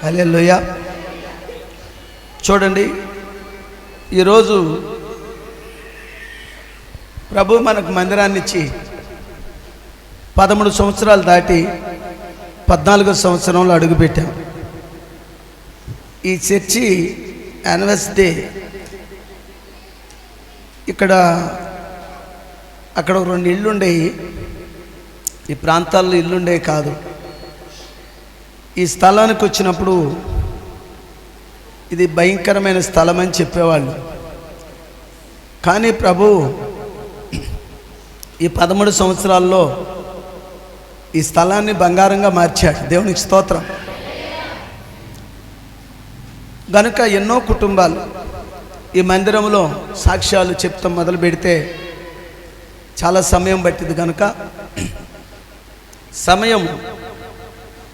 హల్లెలూయా. చూడండి, ఈరోజు ప్రభు మనకు మందిరాన్ని ఇచ్చి 13 సంవత్సరాలు దాటి 14వ సంవత్సరంలో అడుగుపెట్టాం. ఈ చర్చి యానివర్సరీ అక్కడ 2 ఇళ్ళుండేవి. ఈ ప్రాంతాల్లో ఇల్లుండేవి కాదు. ఈ స్థలానికి వచ్చినప్పుడు ఇది భయంకరమైన స్థలం అని చెప్పేవాళ్ళు. కానీ ప్రభు ఈ 13 సంవత్సరాల్లో ఈ స్థలాన్ని బంగారంగా మార్చాడు. దేవునికి స్తోత్రం. గనుక ఎన్నో కుటుంబాలు ఈ మందిరంలో సాక్ష్యాలు చెప్తాం మొదలు పెడితే చాలా సమయం పట్టింది. కనుక సమయం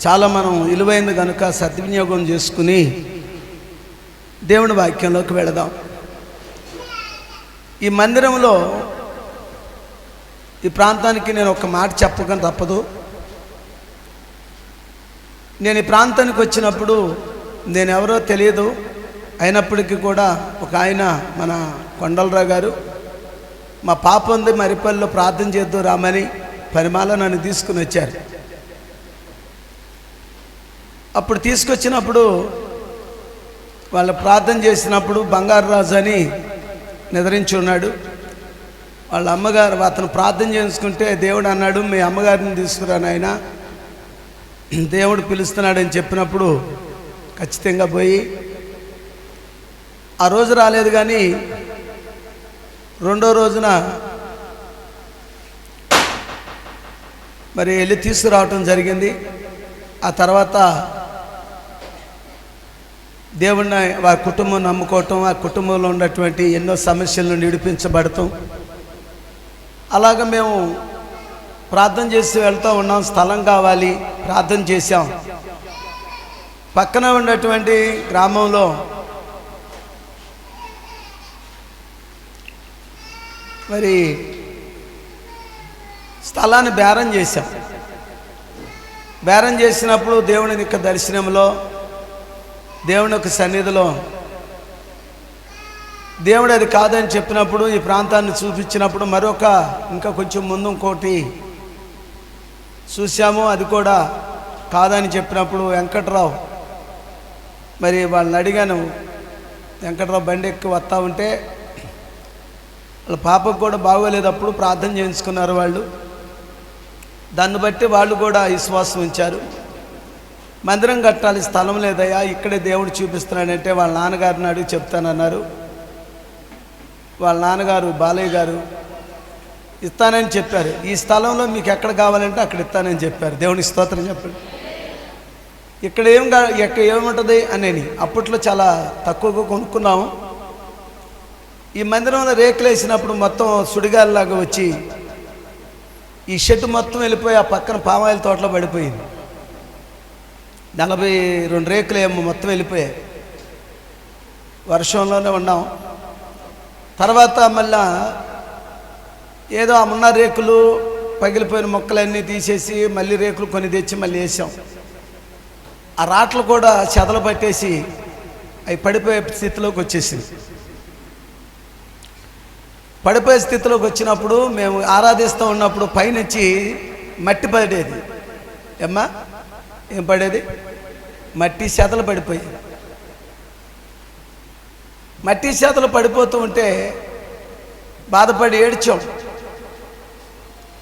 చాలా మనం విలువైంది కనుక సద్వినియోగం చేసుకుని దేవుని వాక్యంలోకి వెళదాం. ఈ మందిరంలో ఈ ప్రాంతానికి నేను ఒక మాట చెప్పక తప్పదు. నేను ఈ ప్రాంతానికి వచ్చినప్పుడు నేను ఎవరో తెలియదు. అయినప్పటికీ కూడా ఒక ఆయన మన కొండలరావు గారు మా పాప ఉంది మరిపల్లిలో ప్రార్థన చేద్దాం రామని పరిమాల నన్ను తీసుకుని వచ్చారు. అప్పుడు తీసుకొచ్చినప్పుడు వాళ్ళు ప్రార్థన చేసినప్పుడు బంగారు రాజు అని నిద్రించి ఉన్నాడు. వాళ్ళ అమ్మగారు అతను ప్రార్థన చేసుకుంటే దేవుడు అన్నాడు, మీ అమ్మగారిని తీసుకురా నాయనా, దేవుడు పిలుస్తున్నాడని చెప్పినప్పుడు ఖచ్చితంగా పోయి ఆ రోజు రాలేదు. కానీ 2వ రోజున మరి వెళ్ళి తీసుకురావటం జరిగింది. ఆ తర్వాత దేవుడిని వారి కుటుంబం నమ్ముకోవటం, ఆ కుటుంబంలో ఉన్నటువంటి ఎన్నో సమస్యల నుండి విడిపించబడటం, అలాగ మేము ప్రార్థన చేసి వెళ్తూ ఉన్నాం. స్థలం కావాలి ప్రార్థన చేశాం. పక్కన ఉన్నటువంటి గ్రామంలో మరి స్థలాన్ని బేరం చేశాం. బేరం చేసినప్పుడు దేవుని యొక్క దర్శనంలో దేవుని యొక్క సన్నిధిలో దేవుడు అది కాదని చెప్పినప్పుడు ఈ ప్రాంతాన్ని చూపించినప్పుడు ఇంకా కొంచెం ముందు ఇంకోటి చూసాము. అది కూడా కాదని చెప్పినప్పుడు వెంకట్రావు మరి వాళ్ళని అడిగాను. వెంకట్రావు బండి ఎక్కి వస్తూ ఉంటే వాళ్ళ పాపకు కూడా బాగోలేదు. అప్పుడు ప్రార్థన చేయించుకున్నారు వాళ్ళు. దాన్ని బట్టి వాళ్ళు కూడా విశ్వాసం ఉంచారు. మందిరం కట్టాలి, స్థలం లేదయ్యా, ఇక్కడే దేవుడు చూపిస్తున్నాడంటే వాళ్ళ నాన్నగారిని అడిగి చెప్తానన్నారు. వాళ్ళ నాన్నగారు బాలయ్య గారు ఇస్తానని చెప్పారు. ఈ స్థలంలో మీకు ఎక్కడ కావాలంటే అక్కడ ఇస్తానని చెప్పారు. దేవునికి స్తోత్రం చెప్పండి. ఇక్కడ ఏముంటుంది అని అప్పట్లో చాలా తక్కువగా కొనుక్కున్నాము. ఈ మందిరంలో రేకులు వేసినప్పుడు మొత్తం సుడిగాలిలాగా వచ్చి ఈ షెడ్ మొత్తం వెళ్ళిపోయి ఆ పక్కన పామాయిల తోటలో పడిపోయింది. 42 రేకులు ఏమో మొత్తం వెళ్ళిపోయాయి. వర్షంలోనే ఉన్నాం. తర్వాత మళ్ళా ఏదో ఉన్న రేకులు పగిలిపోయిన మొక్కలన్నీ తీసేసి మళ్ళీ రేకులు కొన్ని తెచ్చి మళ్ళీ వేసాం. ఆ రాట్లు కూడా చెదలు పట్టేసి అవి పడిపోయే స్థితిలోకి వచ్చేసింది. పడిపోయే స్థితిలోకి వచ్చినప్పుడు మేము ఆరాధిస్తూ ఉన్నప్పుడు పైనుంచి మట్టి పడేది. ఏం పడేది? మట్టి శాతలు పడిపోయేది. మట్టి శాతలు పడిపోతూ ఉంటే బాధపడి ఏడ్చాం.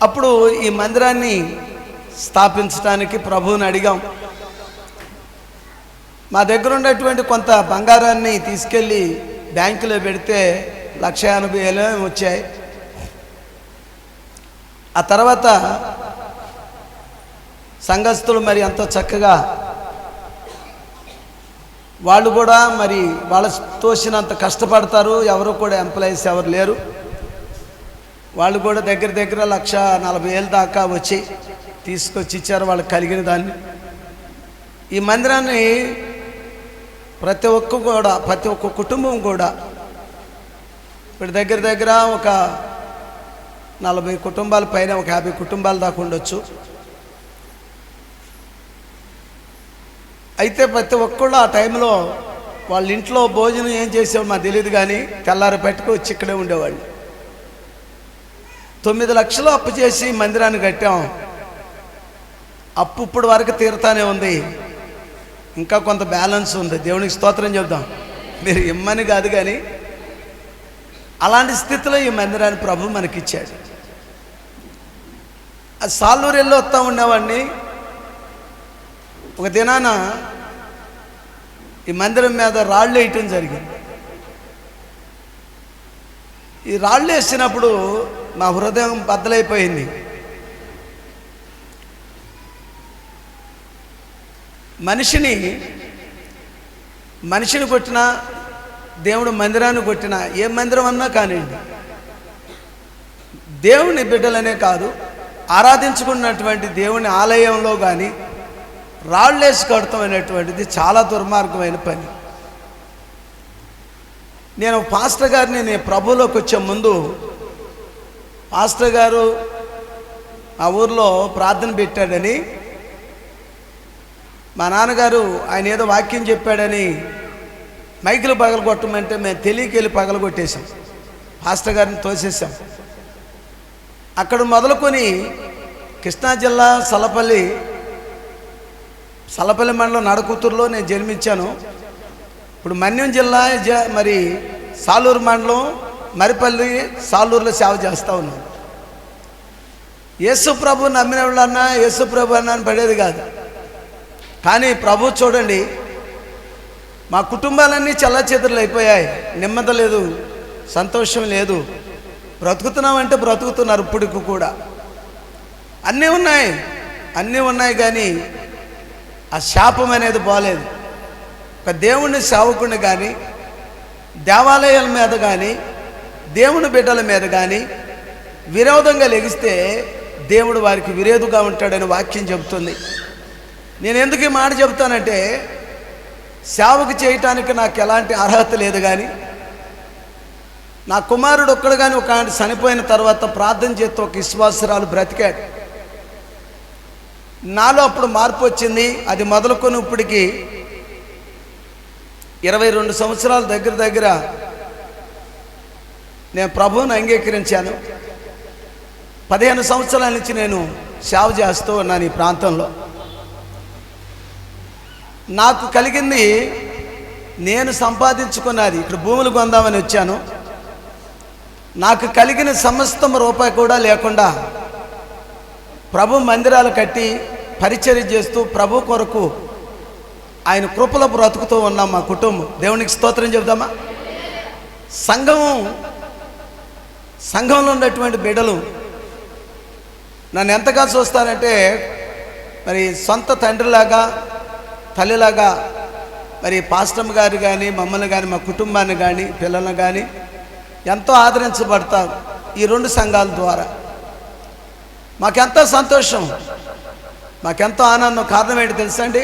అప్పుడు ఈ మందిరాన్ని స్థాపించడానికి ప్రభువుని అడిగాం. మా దగ్గర ఉన్నటువంటి కొంత బంగారాన్ని తీసుకెళ్ళి బ్యాంకులో పెడితే 1,80,000 వచ్చాయి. ఆ తర్వాత సంఘస్థులు మరి ఎంతో చక్కగా వాళ్ళు కూడా మరి వాళ్ళ తోసినంత కష్టపడతారు. ఎవరు కూడా ఎంప్లాయీస్ ఎవరు లేరు. వాళ్ళు కూడా దగ్గర 1,40,000 దాకా వచ్చి తీసుకొచ్చి ఇచ్చారు వాళ్ళకి కలిగిన దాన్ని. ఈ మందిరాన్ని ప్రతి ఒక్క కుటుంబం కూడా ఇప్పుడు దగ్గర ఒక 40 కుటుంబాల పైన, ఒక 50 కుటుంబాల దాకా ఉండొచ్చు. అయితే ప్రతి ఒక్కళ్ళు ఆ టైంలో వాళ్ళ ఇంట్లో భోజనం ఏం చేసేవాళ్ళు మాకు తెలియదు, కానీ తెల్లారి పెట్టుకు వచ్చి ఇక్కడే ఉండేవాళ్ళు. 9 లక్షలు అప్పు చేసి మందిరాన్ని కట్టాం. అప్పు ఇప్పుడు వరకు తీరుతానే ఉంది, ఇంకా కొంత బ్యాలెన్స్ ఉంది. దేవునికి స్తోత్రం చెప్దాం. మీరు ఇమ్మని కాదు, కానీ అలాంటి స్థితిలో ఈ మందిరాన్ని ప్రభు మనకిచ్చాడు. ఆ సాలూరు వెళ్ళి వస్తూ ఉండేవాడిని. ఒక దినాన ఈ మందిరం మీద రాళ్ళు వేయటం జరిగింది. ఈ రాళ్ళు వేసినప్పుడు నా హృదయం బద్దలైపోయింది. మనిషిని కొట్టినా, దేవుడు మందిరాన్ని కొట్టినా, ఏ మందిరం అన్నా కానివ్వండి, దేవుని బిడ్డలనే కాదు, ఆరాధించుకున్నటువంటి దేవుని ఆలయంలో కానీ రాళ్ళేసి కడతాం అనేటువంటిది చాలా దుర్మార్గమైన పని. నేను పాస్టర్ గారిని, నేను ప్రభువులోకి వచ్చే ముందు పాస్టర్ గారు ఆ ఊర్లో ప్రార్థన పెట్టాడని, మా నాన్నగారు ఆయన ఏదో వాక్యం చెప్పాడని మైకులు పగలగొట్టమంటే మేము తెలియకెళ్ళి పగలగొట్టేశాం. పాస్టర్ గారిని తోసేసాం. అక్కడ మొదలుకొని కృష్ణా జిల్లా సలపల్లి మండలం నడకుతురులో నేను జన్మించాను. ఇప్పుడు మన్యం జిల్లా మరి సాలూరు మండలం మరిపల్లి సాలూరులో సేవ చేస్తూ ఉన్నాను. యేసు ప్రభు నమ్మిన వాళ్ళన్నా యేసు ప్రభు అన్నా అని పడేది కాదు. కానీ ప్రభు చూడండి, మా కుటుంబాలన్నీ చల్లచెదురులు అయిపోయాయి. నెమ్మది లేదు, సంతోషం లేదు. బ్రతుకుతున్నామంటే బ్రతుకుతున్నారు ఇప్పటికి కూడా. అన్నీ ఉన్నాయి కానీ ఆ శాపం అనేది పోలేదు. ఒక దేవుని సేవకుని కానీ, దేవాలయాల మీద కానీ, దేవుని బిడ్డల మీద కానీ విరోధంగా లెగిస్తే దేవుడు వారికి విరోధంగా ఉంటాడని వాక్యం చెబుతుంది. నేను ఎందుకు ఈ మాట చెబుతానంటే, సేవకు చేయటానికి నాకు ఎలాంటి అర్హత లేదు, కానీ నా కుమారుడు ఒక్కడు కానీ ఒక ఆయన చనిపోయిన తర్వాత ప్రార్థన చేస్తూ ఒక విశ్వాసరాలు బ్రతికాడు. నాలో అప్పుడు మార్పు వచ్చింది. అది మొదలుకొని ఇప్పటికి 22 సంవత్సరాల దగ్గర నేను ప్రభువుని అంగీకరించాను. 15 సంవత్సరాల నుంచి నేను సేవ చేస్తూ ఉన్నాను ఈ ప్రాంతంలో. నాకు కలిగింది, నేను సంపాదించుకున్నది. ఇక్కడ భూములు కొందామని వచ్చాను. నాకు కలిగిన సమస్తం రూపాయి కూడా లేకుండా ప్రభు మందిరాలు కట్టి పరిచర్య చేస్తూ ప్రభు కొరకు ఆయన కృపలో బ్రతుకుతూ ఉన్నాం మా కుటుంబం. దేవునికి స్తోత్రం చెబుదామా. సంఘంలో ఉన్నటువంటి బిడ్డలు నన్ను ఎంతగా చూస్తారంటే, మరి సొంత తండ్రిలాగా తల్లిలాగా మరి పాస్టమ్ గారు కానీ, మమ్మల్ని కానీ, మా కుటుంబాన్ని కానీ, పిల్లలను కానీ ఎంతో ఆదరించబడతారు ఈ 2 సంఘాల ద్వారా. మాకెంతో సంతోషం, మాకెంతో ఆనందం. కారణం ఏంటి తెలుసా అండి?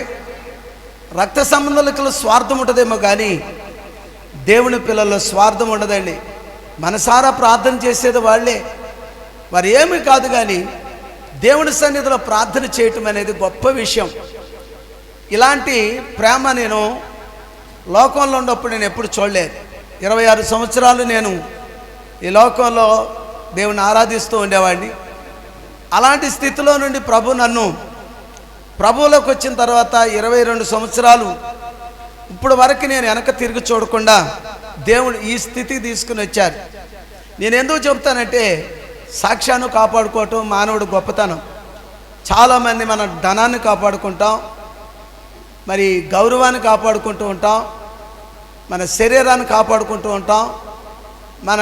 రక్త సంబంధాలకు స్వార్థం ఉంటుందేమో కానీ దేవుని పిల్లల్లో స్వార్థం ఉండదండి. మనసారా ప్రార్థన చేసేది వాళ్ళే, వారు ఏమీ కాదు, కానీ దేవుని సన్నిధిలో ప్రార్థన చేయటం అనేది గొప్ప విషయం. ఇలాంటి ప్రేమ నేను లోకంలో ఉన్నప్పుడు నేను ఎప్పుడు చూడలేదు. 26 సంవత్సరాలు నేను ఈ లోకంలో దేవుని ఆరాధిస్తూ ఉండేవాడిని. అలాంటి స్థితిలో నుండి ప్రభు నన్ను ప్రభువులోకి వచ్చిన తర్వాత 22 సంవత్సరాలు ఇప్పుడు వరకు నేను వెనక తిరిగి చూడకుండా దేవుడు ఈ స్థితికి తీసుకుని వచ్చారు. నేను ఎందుకు చెప్తానంటే, సాక్ష్యాన్ని కాపాడుకోవటం మానవుడు గొప్పతనం. చాలామంది మన ధనాన్ని కాపాడుకుంటాం, మరి గౌరవాన్ని కాపాడుకుంటూ ఉంటాం, మన శరీరాన్ని కాపాడుకుంటూ ఉంటాం, మన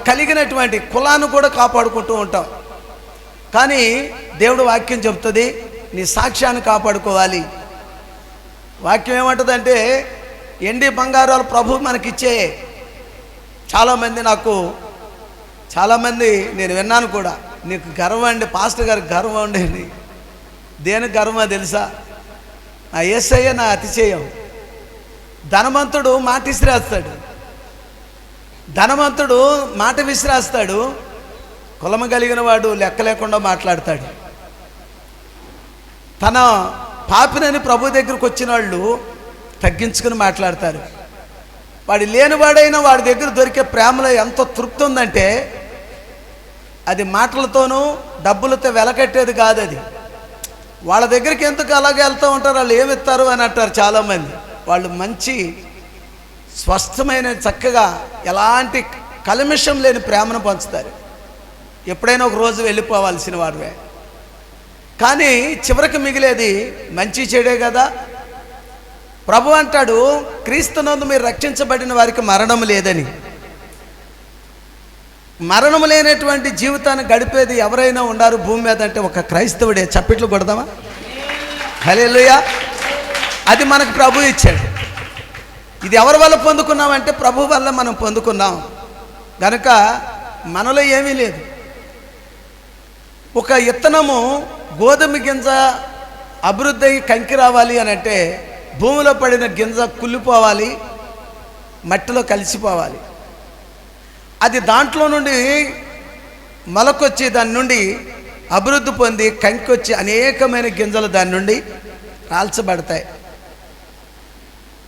కలిగినటువంటి కులాన్ని కూడా కాపాడుకుంటూ ఉంటాం. కానీ దేవుడు వాక్యం చెప్తుంది, నీ సాక్ష్యాన్ని కాపాడుకోవాలి. వాక్యం ఏమంటుందంటే, ఎండి బంగారాలు ప్రభు మనకిచ్చే. చాలామంది నేను విన్నాను కూడా, నీకు గర్వం అండి, పాస్టర్ గారికి గర్వం ఉండేది. దేనికి గర్వమో తెలుసా? నా యేసయ్య నా అతిశయం. ధనవంతుడు మాట విసిరేస్తాడు, కులము కలిగిన వాడు లెక్క లేకుండా మాట్లాడతాడు. తన పాపినని ప్రభు దగ్గరకు వచ్చిన వాళ్ళు తగ్గించుకుని మాట్లాడతారు. వాడు లేనివాడైనా వాడి దగ్గర దొరికే ప్రేమలో ఎంత తృప్తి ఉందంటే అది మాటలతోనూ డబ్బులతో వెలకట్టేది కాదు. అది వాళ్ళ దగ్గరికి ఎందుకు అలాగే వెళ్తూ ఉంటారు, వాళ్ళు ఏమిస్తారు అని అంటారు చాలామంది. వాళ్ళు మంచి స్వస్థమైన చక్కగా ఎలాంటి కల్మిషం లేని ప్రేమను పంచుతారు. ఎప్పుడైనా ఒక రోజు వెళ్ళిపోవాల్సిన వాడివే, కానీ చివరికి మిగిలేది మంచి చెడే కదా. ప్రభు అంటాడు, క్రీస్తునందు మీరు రక్షించబడిన వారికి మరణం లేదని. మరణం లేనటువంటి జీవితాన్ని గడిపేది ఎవరైనా ఉన్నారు భూమి మీద అంటే ఒక క్రైస్తవుడే. చప్పట్లు కొడదామా? హల్లెలూయా. అది మనకు ప్రభు ఇచ్చాడు. ఇది ఎవరి వల్ల పొందుకున్నామంటే ప్రభు వల్ల మనం పొందుకున్నాం కనుక మనలో ఏమీ లేదు. ఒక ఇత్తనము గోధుమ గింజ అభివృద్ధి అయ్యి కంకి రావాలి అని అంటే భూమిలో పడిన గింజ కుళ్ళిపోవాలి, మట్టిలో కలిసిపోవాలి. అది దాంట్లో నుండి మొలకొచ్చి దాని నుండి అభివృద్ధి పొంది కంకి వచ్చి అనేకమైన గింజలు దాని నుండి రాల్చబడతాయి.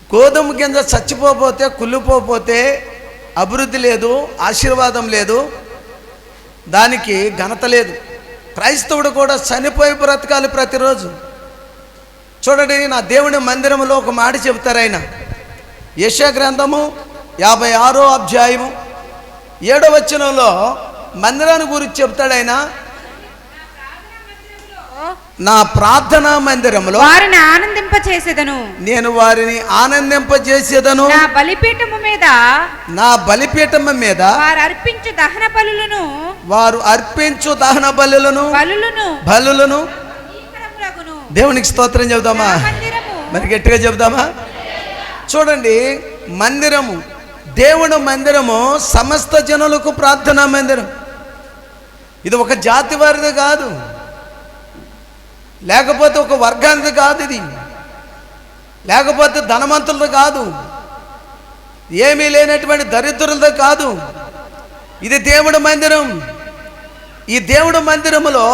గోధుమ గింజ చచ్చిపోతే కుళ్ళిపోతే అభివృద్ధి లేదు, ఆశీర్వాదం లేదు, దానికి ఘనత లేదు. క్రైస్తవుడు కూడా చనిపోయి బ్రతకాలి ప్రతిరోజు. చూడండి, నా దేవుని మందిరంలో ఒక మాట చెబుతారు ఆయన. యెషయా గ్రంథము 56వ అధ్యాయము 7వ వచనంలో మందిరాన్ని గురించి చెప్తాడు ఆయన. నా ప్రార్థనా మందిరంలో వారిని ఆనందింపచేసేదను, నేను వారిని ఆనందింపజేసేదను. నా బలిపీఠము మీద వారు అర్పించు దహన బలులను దేవునికి స్తోత్రం చెబుదామా? మరి గట్టిగా చెబుదామా? చూడండి, మందిరము, దేవుని మందిరము సమస్త జనులకు ప్రార్థనా మందిరం. ఇది ఒక జాతి వారిది కాదు, లేకపోతే ఒక వర్గానిది కాదు, ఇది లేకపోతే ధనవంతులది కాదు, ఏమీ లేనటువంటి దరిద్రులది కాదు. ఇది దేవుడి మందిరం. ఈ దేవుడి మందిరములో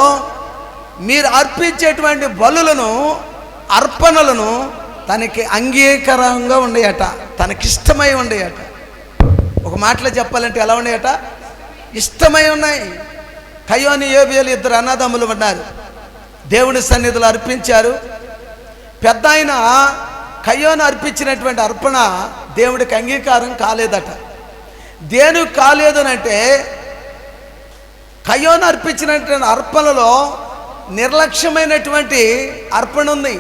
మీరు అర్పించేటువంటి బలులను, అర్పణలను తనకి అంగీకారంగా ఉండేయట, తనకిష్టమై ఉండేయట. ఒక మాటలో చెప్పాలంటే ఎలా ఉండేయట? ఇష్టమై ఉన్నాయి. కయ్యోను యోబేలు ఇద్దరు అన్నదమ్ములు ఉన్నారు. దేవుని సన్నిధిలో అర్పించారు. పెద్ద ఆయన కయ్యోను అర్పించినటువంటి అర్పణ దేవుడికి అంగీకారం కాలేదట. దేనికి కాలేదనంటే కయ్యోను అర్పించినటువంటి అర్పణలో నిర్లక్ష్యమైనటువంటి అర్పణ ఉంది.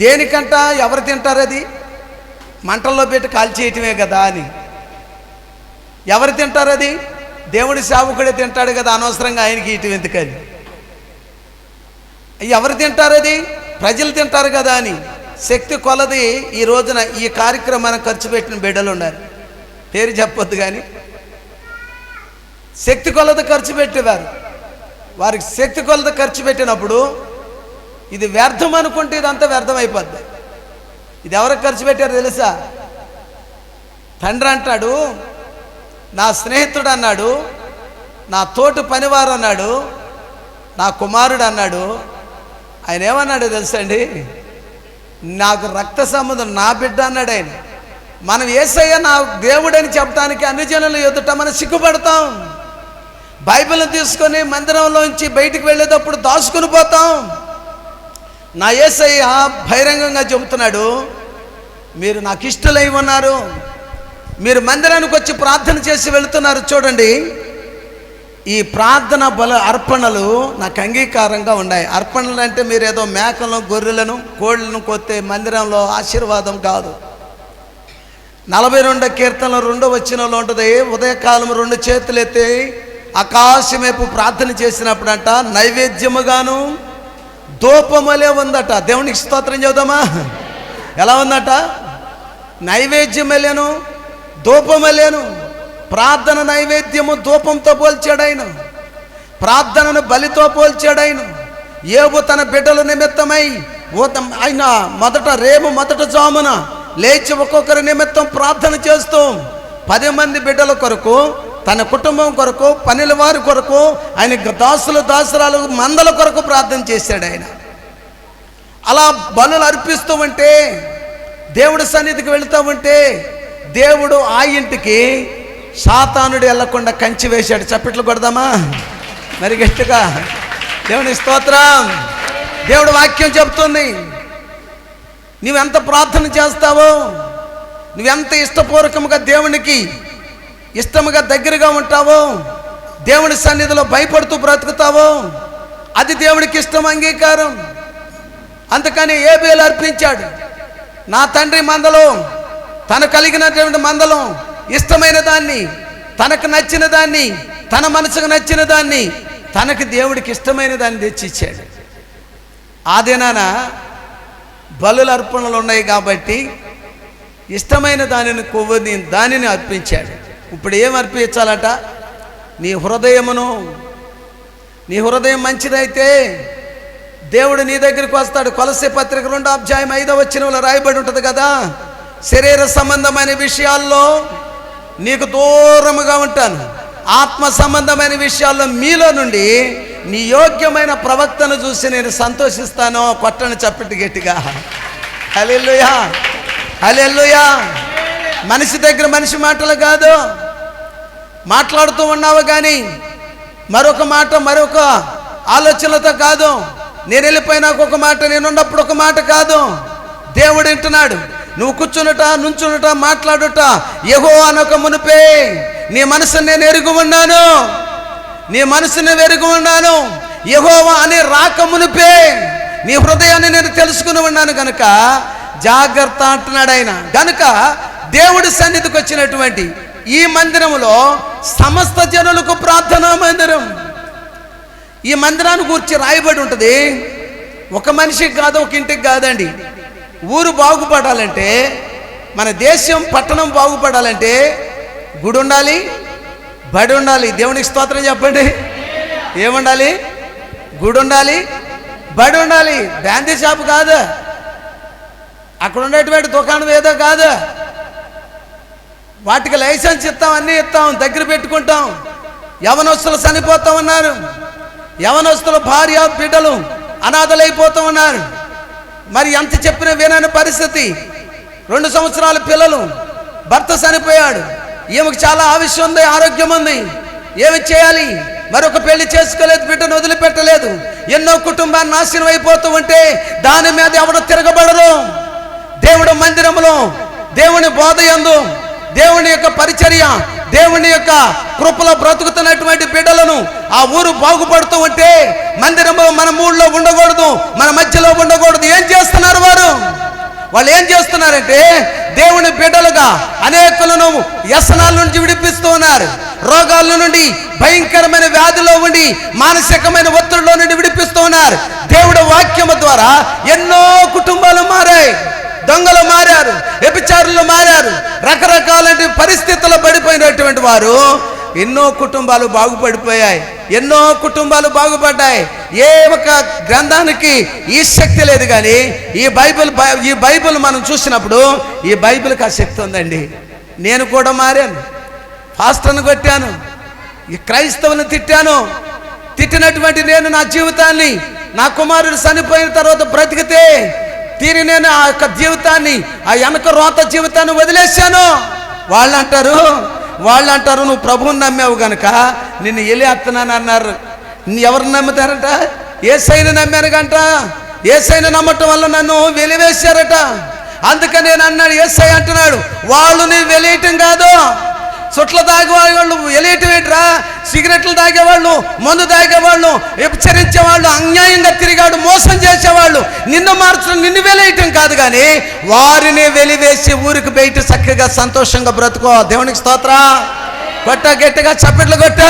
దేనికంట? ఎవరు తింటారు? అది మంటల్లో పెట్టి కాల్చేయటమే కదా అని. ఎవరు తింటారు? అది దేవుడి సేవకుడే తింటాడు కదా, అనవసరంగా ఆయనకి ఇటు ఎందుకని. ఎవరు తింటారు? అది ప్రజలు తింటారు కదా అని. శక్తి కొలది ఈ రోజున ఈ కార్యక్రమాన్ని ఖర్చు పెట్టిన బిడ్డలు ఉన్నారు, పేరు చెప్పొద్దు కానీ శక్తి కొలది ఖర్చు పెట్టేవారు. వారికి శక్తి కొలది ఖర్చు పెట్టినప్పుడు ఇది వ్యర్థం అనుకుంటే ఇదంతా వ్యర్థం అయిపోద్ది. ఇది ఎవరికి ఖర్చు పెట్టారు తెలుసా? తండ్రి అంటాడు, నా స్నేహితుడు అన్నాడు, నా తోటి పనివారు అన్నాడు, నా కుమారుడు అన్నాడు. ఆయన ఏమన్నాడు తెలుసండి? నాకు రక్త సంబంధం, నా బిడ్డ అన్నాడు ఆయన. మనం యేసయ్య నా దేవుడని చెప్పడానికి అన్ని జనుల ఎదుట మనం సిగ్గుపడతాం. బైబిల్ తీసుకొని మందిరంలోంచి బయటికి వెళ్ళేటప్పుడు దాచుకుని పోతాం. నా యేసయ్య బహిరంగంగా చెబుతున్నాడు, మీరు నాకు ఇష్టలై ఉన్నారు, మీరు మందిరానికి వచ్చి ప్రార్థన చేసి వెళుతున్నారు. చూడండి, ఈ ప్రార్థన బల అర్పణలు నాకు అంగీకారంగా ఉన్నాయి. అర్పణలు అంటే మీరు ఏదో మేకలను, గొర్రెలను, కోళ్ళను కొత్తే మందిరంలో ఆశీర్వాదం కాదు. 42వ కీర్తనలో 2వ వచనంలో ఉంటుంది, ఉదయకాలం 2 చేతులు ఎత్తి ఆకాశం వైపు ప్రార్థన చేసినప్పుడు అంట నైవేద్యముగాను ధూపములే ఉందట. దేవునికి స్తోత్రం చెబుదామా? ఎలా ఉందట? నైవేద్యమలేను, ధూపమలేను. ప్రార్థన నైవేద్యము ధూపంతో పోల్చాడు ఆయన, ప్రార్థనను బలితో పోల్చాడు ఆయన. యోబు తన బిడ్డల నిమిత్తమై ఆయన మొదట జామున లేచి ఒక్కొక్కరి నిమిత్తం ప్రార్థన చేస్తూ 10 మంది బిడ్డల కొరకు తన కుటుంబం కొరకు, పనిల వారి కొరకు, ఆయన దాసులు దాసురాలు మందల కొరకు ప్రార్థన చేశాడు ఆయన. అలా బలులు అర్పిస్తూ ఉంటే, దేవుడి సన్నిధికి వెళుతూ ఉంటే, దేవుడు ఆ ఇంటికి సాతానుడు వెళ్లకుండా కంచి వేశాడు. చప్పట్లు కొడదామా మరి గట్టిగా? దేవుని స్తోత్రం. దేవుడు వాక్యం చెప్తుంది, నువ్వెంత ప్రార్థన చేస్తావో, నువ్వెంత ఇష్టపూర్వకముగా దేవునికి ఇష్టముగా దగ్గరగా ఉంటావో, దేవుని సన్నిధిలో భయపడుతూ బ్రతుకుతావో, అది దేవునికి ఇష్టం, అంగీకారం. అందుకని ఏబేలు అర్పించాడు. నా తండ్రి మందలో, తను కలిగినటువంటి మందలో ఇష్టమైన దాన్ని, తనకు నచ్చిన దాన్ని, తన మనసుకు నచ్చిన దాన్ని, తనకి దేవుడికి ఇష్టమైన దాన్ని తెచ్చి ఇచ్చాడు. ఆ దినాన బలుల అర్పణలు ఉన్నాయి కాబట్టి ఇష్టమైన దానిని కొవ్వని దానిని అర్పించాడు. ఇప్పుడు ఏం అర్పించాలట? నీ హృదయమును. నీ హృదయం మంచిదైతే దేవుడు నీ దగ్గరికి వస్తాడు. కొలసీ పత్రిక 2:5 రాయబడి ఉంటుంది కదా, శరీర సంబంధమైన విషయాల్లో నీకు దూరముగా ఉంటాను, ఆత్మ సంబంధమైన విషయాల్లో మీలో నుండి నీ యోగ్యమైన ప్రవక్తను చూసి నేను సంతోషిస్తాను. కొట్టని చప్పటి గట్టిగా హల్లెలూయా, హల్లెలూయా. మనిషి దగ్గర మనిషి మాటలు కాదు, మాట్లాడుతూ ఉన్నావు కానీ మరొక మాట, మరొక ఆలోచనలతో కాదు. నేను వెళ్ళిపోయినాక ఒక మాట, నేనున్నప్పుడు ఒక మాట కాదు. దేవుడు వింటున్నాడు. నువ్వు కూర్చునుట, నుంచునుట, మాట్లాడుట, యెహోవా అనక మునిపే నీ మనసుని నేను ఎరుగు ఉన్నాను, నీ మనసుని ఎరుగు ఉన్నాను. యెహోవా అని రాక మునిపే నీ హృదయాన్ని నేను తెలుసుకుని ఉన్నాను కనుక జాగ్రత్త అంటున్నాడు ఆయన. కనుక దేవుడి సన్నిధికి వచ్చినటువంటి ఈ మందిరములో సమస్త జనులకు ప్రార్థనా మందిరం. ఈ మందిరాన్ని గురించి రాయబడి ఉంటుంది. ఒక మనిషికి కాదు, ఒక ఇంటికి కాదండి. ఊరు బాగుపడాలంటే, మన దేశం పట్టణం బాగుపడాలంటే గుడి ఉండాలి, బడి ఉండాలి. దేవునికి స్తోత్రం చెప్పండి. ఏముండాలి? గుడి ఉండాలి, బడి ఉండాలి. బ్యాందీ షాపు కాదు, అక్కడ ఉండేటువంటి దుకాణం ఏదో కాదు. వాటికి లైసెన్స్ ఇస్తాం, అన్నీ ఇస్తాం, దగ్గర పెట్టుకుంటాం. యవనస్తులు చనిపోతూ ఉన్నారు, యవనస్తులు భార్య బిడ్డలు అనాథలైపోతూ ఉన్నారు. మరి ఎంత చెప్పినా వినని పరిస్థితి. 2 సంవత్సరాల పిల్లలు, భర్త చనిపోయాడు, ఈమెకు చాలా ఆవిష్యం ఉంది, ఆరోగ్యం ఉంది, ఏమి చేయాలి? మరొక పెళ్లి చేసుకోలేదు, బిడ్డను వదిలిపెట్టలేదు. ఎన్నో కుటుంబాన్ని నాశనం అయిపోతూ ఉంటే దాని మీద ఎవరు తిరగబడరు. దేవుడు మందిరములో, దేవుని బోధయందు, దేవుని యొక్క పరిచర్య, దేవుని యొక్క కృపలో బ్రతుకుతున్నటువంటి బిడ్డలను ఆ ఊరు బాగుపడుతూ ఉంటే మందిరము మన ఊళ్ళో ఉండకూడదు, మన మధ్యలో ఉండకూడదు. ఏం చేస్తున్నారు వారు? వాళ్ళు ఏం చేస్తున్నారంటే దేవుని బిడ్డలుగా అనేకులను వ్యసనాల నుంచి విడిపిస్తూ ఉన్నారు. రోగాల నుండి, భయంకరమైన వ్యాధిలో ఉండి, మానసికమైన ఒత్తిడిలో నుండి విడిపిస్తూ ఉన్నారు. దేవుడి వాక్యము ద్వారా ఎన్నో కుటుంబాలు మారాయి. దొంగలు మారారు, వ్యభిచారులు మారారు, రకరకాల పరిస్థితుల్లో పడిపోయినటువంటి వారు ఎన్నో కుటుంబాలు బాగుపడిపోయాయి, ఎన్నో కుటుంబాలు బాగుపడ్డాయి. ఏ ఒక గ్రంథానికి ఈ శక్తి లేదు కానీ ఈ బైబిల్ మనం చూసినప్పుడు ఈ బైబిల్కి ఆ శక్తి ఉందండి. నేను కూడా మారాను, పాస్టర్ను కొట్టాను, ఈ క్రైస్తవులను తిట్టాను. తిట్టినటువంటి నేను నా జీవితాన్ని, నా కుమారుడు చనిపోయిన తర్వాత బ్రతికితే తీరి నేను ఆ యొక్క జీవితాన్ని, ఆ వెనక రోత జీవితాన్ని వదిలేశాను. వాళ్ళు అంటారు నువ్వు ప్రభువుని నమ్మావు గనక నిన్ను ఎలివేస్తున్నాను అన్నారు. ఎవరు నమ్ముతారట? యేసయ్యను నమ్మాను గంట. యేసయ్యను నమ్మటం వల్ల నన్ను వెలివేశారట. అందుకని నేను అన్నాడు, యేసయ్య అంటున్నాడు, వాళ్ళు నీ వెలియటం కాదు. చుట్లు తాగేవాళ్ళు వెలియటం ఏంట్రా? సిగరెట్లు తాగేవాళ్ళు, మందు తాగేవాళ్ళు, వ్యభిచరించేవాళ్ళు, అన్యాయంగా తిరిగాడు, మోసం చేసేవాళ్ళు నిన్ను మార్చడం, నిన్ను వెలియటం కాదు కానీ వారిని వెలివేసి ఊరికి బయట చక్కగా సంతోషంగా బ్రతుకో. దేవునికి స్తోత్ర. కొట్ట గట్టిగా చప్పట్లు కొట్ట.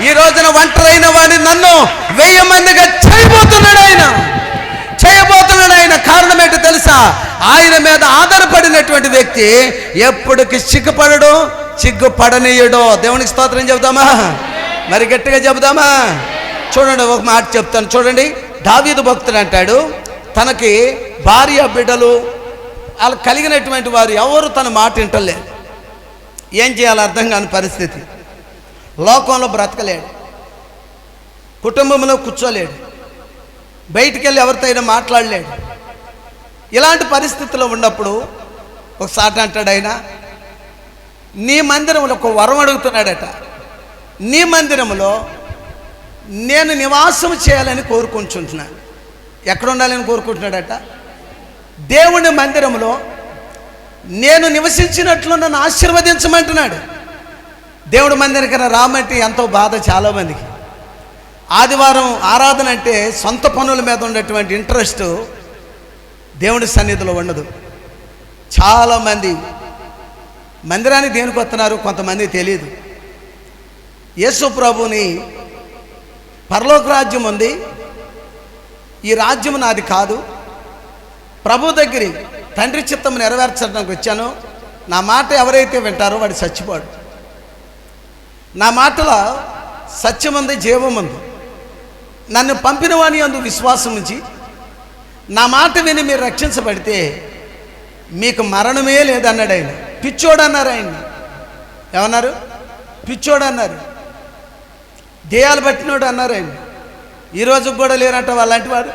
ఈ రోజున ఒంటరైన వాడిని నన్ను 1000 మందిగా చేయబోతున్నాడు ఆయన. కారణం ఏంటో తెలుసా? ఆయన మీద ఆధారపడినటువంటి వ్యక్తి ఎప్పటికి సిగ్గుపడడు, సిగ్గుపడనీయడు. దేవునికి స్తోత్రం చెబుదామా? మరి గట్టిగా చెబుదామా? చూడండి, ఒక మాట చెప్తాను చూడండి. దావీదు భక్తుడు అంటాడు, తనకి భార్య బిడ్డలు వాళ్ళు కలిగినటువంటి వారు ఎవరు తన మాట వింటలేదు. ఏం చేయాలో అర్థం కాని పరిస్థితి. లోకంలో బ్రతకలేడు, కుటుంబంలో కూర్చోలేడు, బయటికి వెళ్ళి ఎవరితో అయినా మాట్లాడలేడు. ఇలాంటి పరిస్థితుల్లో ఉన్నప్పుడు ఒకసారి అంటాడు ఆయన, నీ మందిరంలో ఒక వరం అడుగుతున్నాడట. నీ మందిరంలో నేను నివాసం చేయాలని కోరుకుంటున్నాను. ఎక్కడ ఉండాలని కోరుకుంటున్నాడట? దేవుని మందిరంలో నేను నివసించినట్లు నన్ను ఆశీర్వదించమంటున్నాడు. దేవుడి మందిరానికి రామంటే ఎంతో బాధ చాలామందికి. ఆదివారం ఆరాధన అంటే సొంత పనుల మీద ఉండేటువంటి ఇంట్రెస్ట్ దేవుడి సన్నిధిలో ఉండదు. చాలామంది మందిరానికి దేనికి వస్తున్నారు కొంతమంది తెలియదు. యేసు ప్రభుని పరలోక రాజ్యం ఉంది, ఈ రాజ్యం నాది కాదు, ప్రభు దగ్గర తండ్రి చిత్తం నెరవేర్చడానికి వచ్చాను, నా మాట ఎవరైతే వింటారో వాడు చచ్చిపోడు, నా మాటలో సత్యం ఉంది, జీవం ఉంది, నన్ను పంపిన వాని యందు విశ్వాసం ఉంచి నా మాట విని మీరు రక్షించబడితే మీకు మరణమే లేదన్నాడు ఆయన. పిచ్చోడు అన్నారు ఆయన్ని. ఏమన్నారు? పిచ్చోడు అన్నారు. దేయాలు పట్టినోడు అన్నారు ఆయన. ఈరోజు కూడా లేరంట వాళ్ళంటి వారు.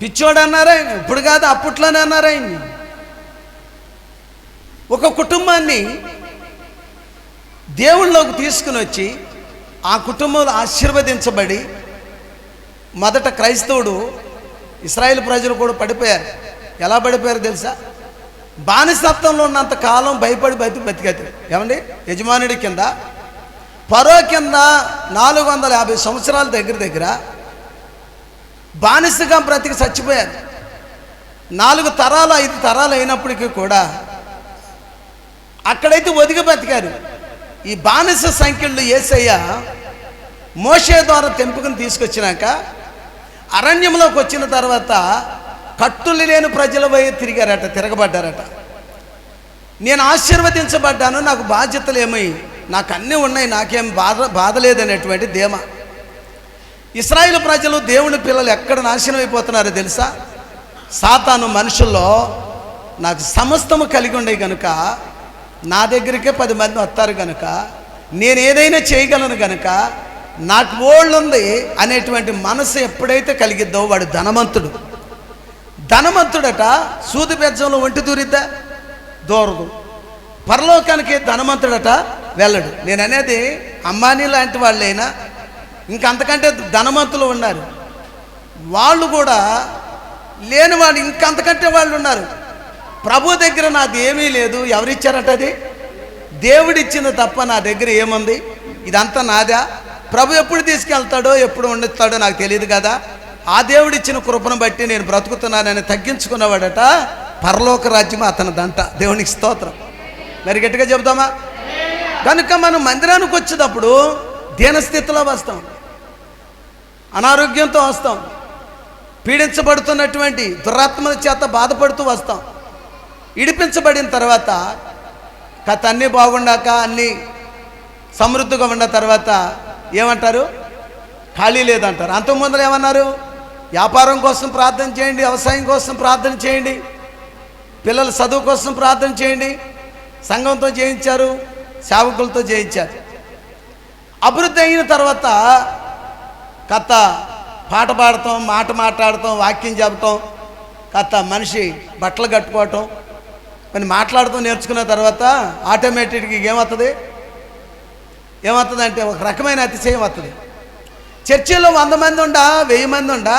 పిచ్చోడు అన్నారు ఆయన. ఇప్పుడు కాదు, అప్పట్లోనే అన్నారు ఆయన్ని. ఒక కుటుంబాన్ని దేవుళ్ళలోకి తీసుకుని వచ్చి ఆ కుటుంబంలో ఆశీర్వదించబడి, మొదట క్రైస్తవుడు, ఇశ్రాయేలు ప్రజలు కూడా పడిపోయారు. ఎలా పడిపోయారు తెలుసా? బానిసత్వంలో ఉన్నంత కాలం భయపడి బతికతి. ఏమండి? యజమానుడి కింద, ఫరో కింద 450 సంవత్సరాల దగ్గర బానిసగా బ్రతికి చచ్చిపోయారు. 4 తరాలు 5 తరాలు అయినప్పటికీ కూడా అక్కడైతే ఒదిగి బతికారు. ఈ బానిస సంఖ్యలు యేసయ్య మోషే ద్వారా తెంపుకుని తీసుకొచ్చినాక అరణ్యంలోకి వచ్చిన తర్వాత కట్టులు లేని ప్రజల వైపు తిరగబడ్డారట. నేను ఆశీర్వదించబడ్డాను, నాకు బాధ్యతలు ఏమై, నాకు అన్నీ ఉన్నాయి, నాకేం బాధ లేదనేటువంటి ధీమ. ఇశ్రాయేలు ప్రజలు, దేవుని పిల్లలు ఎక్కడ నాశనం అయిపోతున్నారో తెలుసా? సాతాను మనుషుల్లో నాకు సమస్తము కలిగి ఉండే కనుక, నా దగ్గరికే 10 మంది వస్తారు కనుక, నేను ఏదైనా చేయగలను కనుక, నాకు ఓళ్ళుంది అనేటువంటి మనసు ఎప్పుడైతే కలిగిద్దో వాడు ధనవంతుడు. ధనవంతుడట సూది బెజ్జంలో ఒంటి దూరిద్దా? దూరదు. పరలోకానికి ధనవంతుడట వెళ్ళడు. నేను అనేది అంబానీ లాంటి వాళ్ళైనా ఇంకంతకంటే ధనవంతులు ఉన్నారు, వాళ్ళు కూడా లేని వాళ్ళు ఇంకంతకంటే వాళ్ళు ఉన్నారు. ప్రభు దగ్గర నాది ఏమీ లేదు. ఎవరిచ్చారట? అది దేవుడిచ్చింది తప్ప నా దగ్గర ఏముంది? ఇదంతా నాదా? ప్రభు ఎప్పుడు తీసుకెళ్తాడో ఎప్పుడు ఉండుతాడో నాకు తెలియదు కదా. ఆ దేవుడిచ్చిన కృపను బట్టి నేను బ్రతుకుతున్నానని తగ్గించుకున్నవాడట పరలోక రాజ్యం అతని దంట. దేవునికి స్తోత్రం. మరి గట్టిగా చెబుతామా? కనుక మనం మందిరానికి వచ్చేటప్పుడు దీనస్థితిలో వస్తాం, అనారోగ్యంతో వస్తాం, పీడించబడుతున్నటువంటి దురాత్మల చేత బాధపడుతూ వస్తాం. ఇడిపించబడిన తర్వాత కథ అన్నీ బాగుండాక, అన్నీ సమృద్ధిగా ఉన్న తర్వాత ఏమంటారు? ఖాళీ లేదంటారు. అంతకుముందు ఏమన్నారు? వ్యాపారం కోసం ప్రార్థన చేయండి, వ్యవసాయం కోసం ప్రార్థన చేయండి, పిల్లల చదువు కోసం ప్రార్థన చేయండి. సంఘంతో చేయించారు, సేవకులతో చేయించారు. అభివృద్ధి అయిన తర్వాత కథ పాట పాడటం, మాట మాట్లాడటం, వాక్యం చెప్పటం, కథ మనిషి బట్టలు కట్టుకోవటం, మరి మాట్లాడటం నేర్చుకున్న తర్వాత ఆటోమేటిక్గా ఏమవుతుంది అంటే ఒక రకమైన అతిశయం వస్తుంది. చర్చిలో 100 మంది ఉండా, 1000 మంది ఉండా,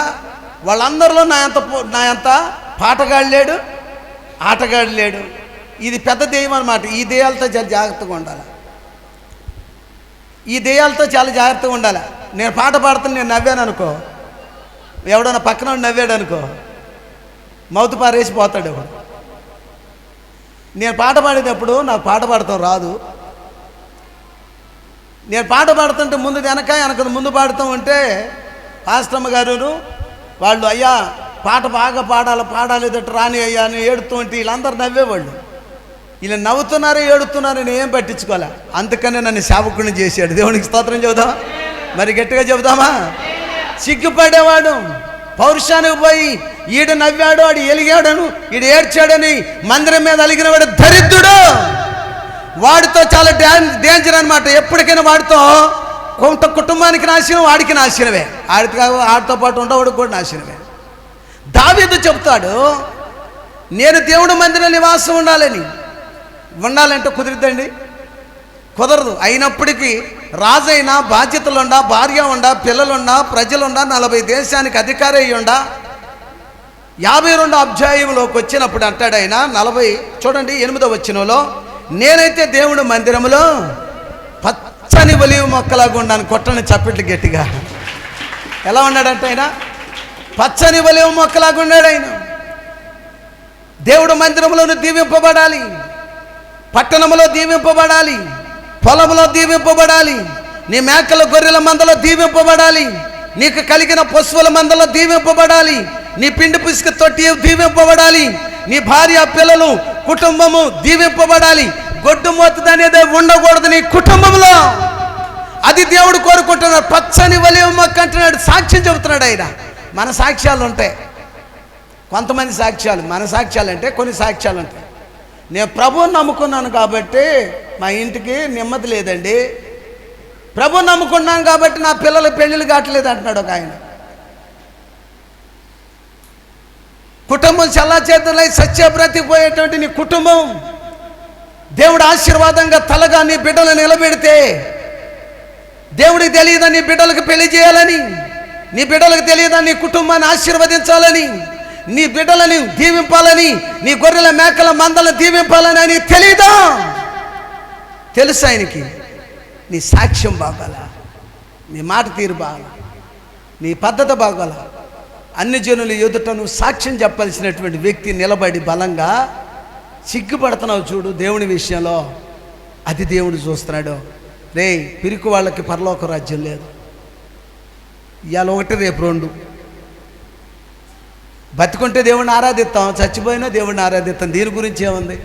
వాళ్ళందరిలో నా అంత పాటగాడు లేడు, ఆటగాడు లేడు. ఇది పెద్ద దెయ్యం అన్నమాట. ఈ దెయ్యాలతో చాలా జాగ్రత్తగా ఉండాలి. ఈ దెయ్యాలతో చాలా జాగ్రత్తగా ఉండాలి. నేను పాట పాడుతాను, నేను నవ్వాను అనుకో, ఎవడన్నా పక్కన నవ్వాడు అనుకో, మౌతు పారేసి పోతాడు ఎవడు. నేను పాట పాడేటప్పుడు నాకు పాట పాడతాం రాదు. నేను పాట పాడుతుంటే ముందు వెనక ముందు పాడుతూ ఉంటే ఆశ్రమ గారు వాళ్ళు, అయ్యా పాట బాగా పాడాలేదట రాని అయ్యా అని ఏడుతూ ఉంటే వీళ్ళందరూ నవ్వేవాళ్ళు. వీళ్ళు నవ్వుతున్నారో ఏడుతున్నారో నేను ఏం పట్టించుకోలే. అందుకనే నన్ను సేవకుడిని చేశాడు. దేవునికి స్తోత్రం చెబుదామా? మరి గట్టిగా చెబుదామా? సిగ్గుపడేవాడు పౌరుషానికి పోయి ఈడు నవ్వాడు, ఆడు ఎలిగాడను, ఈడు ఏడ్చాడని మందిరం మీద అలిగినవాడు దరిద్రుడు. వాడితో చాలా డేంజర్ అనమాట. ఎప్పటికైనా వాడితో కొంత కుటుంబానికి నాశనం, వాడికి నాశనమే, ఆడితో పాటు ఉండవాడికి కూడా నాశనమే. దావీదు చెప్తాడు, నేను దేవుడి మందిరం నివాసం ఉండాలంటే కుదిరిద్దండి? కుదరదు. అయినప్పటికీ రాజైనా, బాధ్యతలుండా, భార్య ఉండా, పిల్లలుండా, ప్రజలుండా, 40 దేశానికి అధికారి అయ్యుండా 52వ అధ్యాయంలోకి వచ్చినప్పుడు అంటాడు ఆయన 40 చూడండి 8వ వచనంలో, నేనైతే దేవుడి మందిరంలో పచ్చని ఒలీవ మొక్కలాగా ఉన్నాను. కొట్టని చప్పట్లు గట్టిగా. ఎలా ఉన్నాడంటే ఆయన పచ్చని ఒలీవ మొక్కలాగా ఉన్నాడు. ఆయన దేవుడు మందిరంలోను దీవింపబడాలి, పట్టణంలో దీవింపబడాలి, పొలంలో దీవింపబడాలి, నీ మేకల గొర్రెల మందలో దీవింపబడాలి, నీకు కలిగిన పశువుల మందలో దీవింపబడాలి, నీ పిండి పిసుక తొట్టి దీవింపబడాలి, నీ భార్య పిల్లలు కుటుంబము దీవింపబడాలి. గొడ్డు మోతది అనేది ఉండకూడదు నీ కుటుంబంలో. అది దేవుడు కోరుకుంటున్నాడు. పచ్చని ఒలీవ మొక్క అంటున్నాడు. సాక్ష్యం చెబుతున్నాడు ఆయన. మన సాక్ష్యాలు ఉంటాయి, కొంతమంది సాక్ష్యాలు. మన సాక్ష్యాలు అంటే కొన్ని సాక్ష్యాలు ఉంటాయి. నేను ప్రభువుని నమ్ముకున్నాను కాబట్టి మా ఇంటికి నెమ్మది లేదండి, ప్రభువుని నమ్ముకున్నాను కాబట్టి నా పిల్లల పెళ్ళిళ్ళు కావట్లేదు అంటున్నాడు ఒక ఆయన. కుటుంబం చల్లాచేతులై సత్యబ్రతికిపోయేటువంటి నీ కుటుంబం దేవుడు ఆశీర్వాదంగా తలగా నీ బిడ్డలు నిలబెడితే, దేవుడికి తెలియదా నీ బిడ్డలకు పెళ్లి చేయాలని, నీ బిడ్డలకు తెలియదా నీ కుటుంబాన్ని ఆశీర్వదించాలని, నీ బిడ్డలని దీవింపాలని, నీ గొర్రెల మేకల మందలను దీవింపాలని అని తెలీదా? తెలుసు ఆయనకి. నీ సాక్ష్యం బాగాల, నీ మాట తీరు బాగాల, నీ పద్ధతి బాగాల, అన్ని జనులు ఎదుట నువ్వు సాక్ష్యం చెప్పాల్సినటువంటి వ్యక్తి నిలబడి బలంగా సిగ్గుపడుతున్నావు చూడు దేవుని విషయంలో, అది దేవుడు చూస్తున్నాడు. రే పిరికి వాళ్ళకి పరలోక రాజ్యం లేదు. ఇవాళ 1 రేపు 2. బతికుంటే దేవుడిని ఆరాధిస్తాం, చచ్చిపోయినా దేవుడిని ఆరాధిస్తాం. దీని గురించి ఏముంది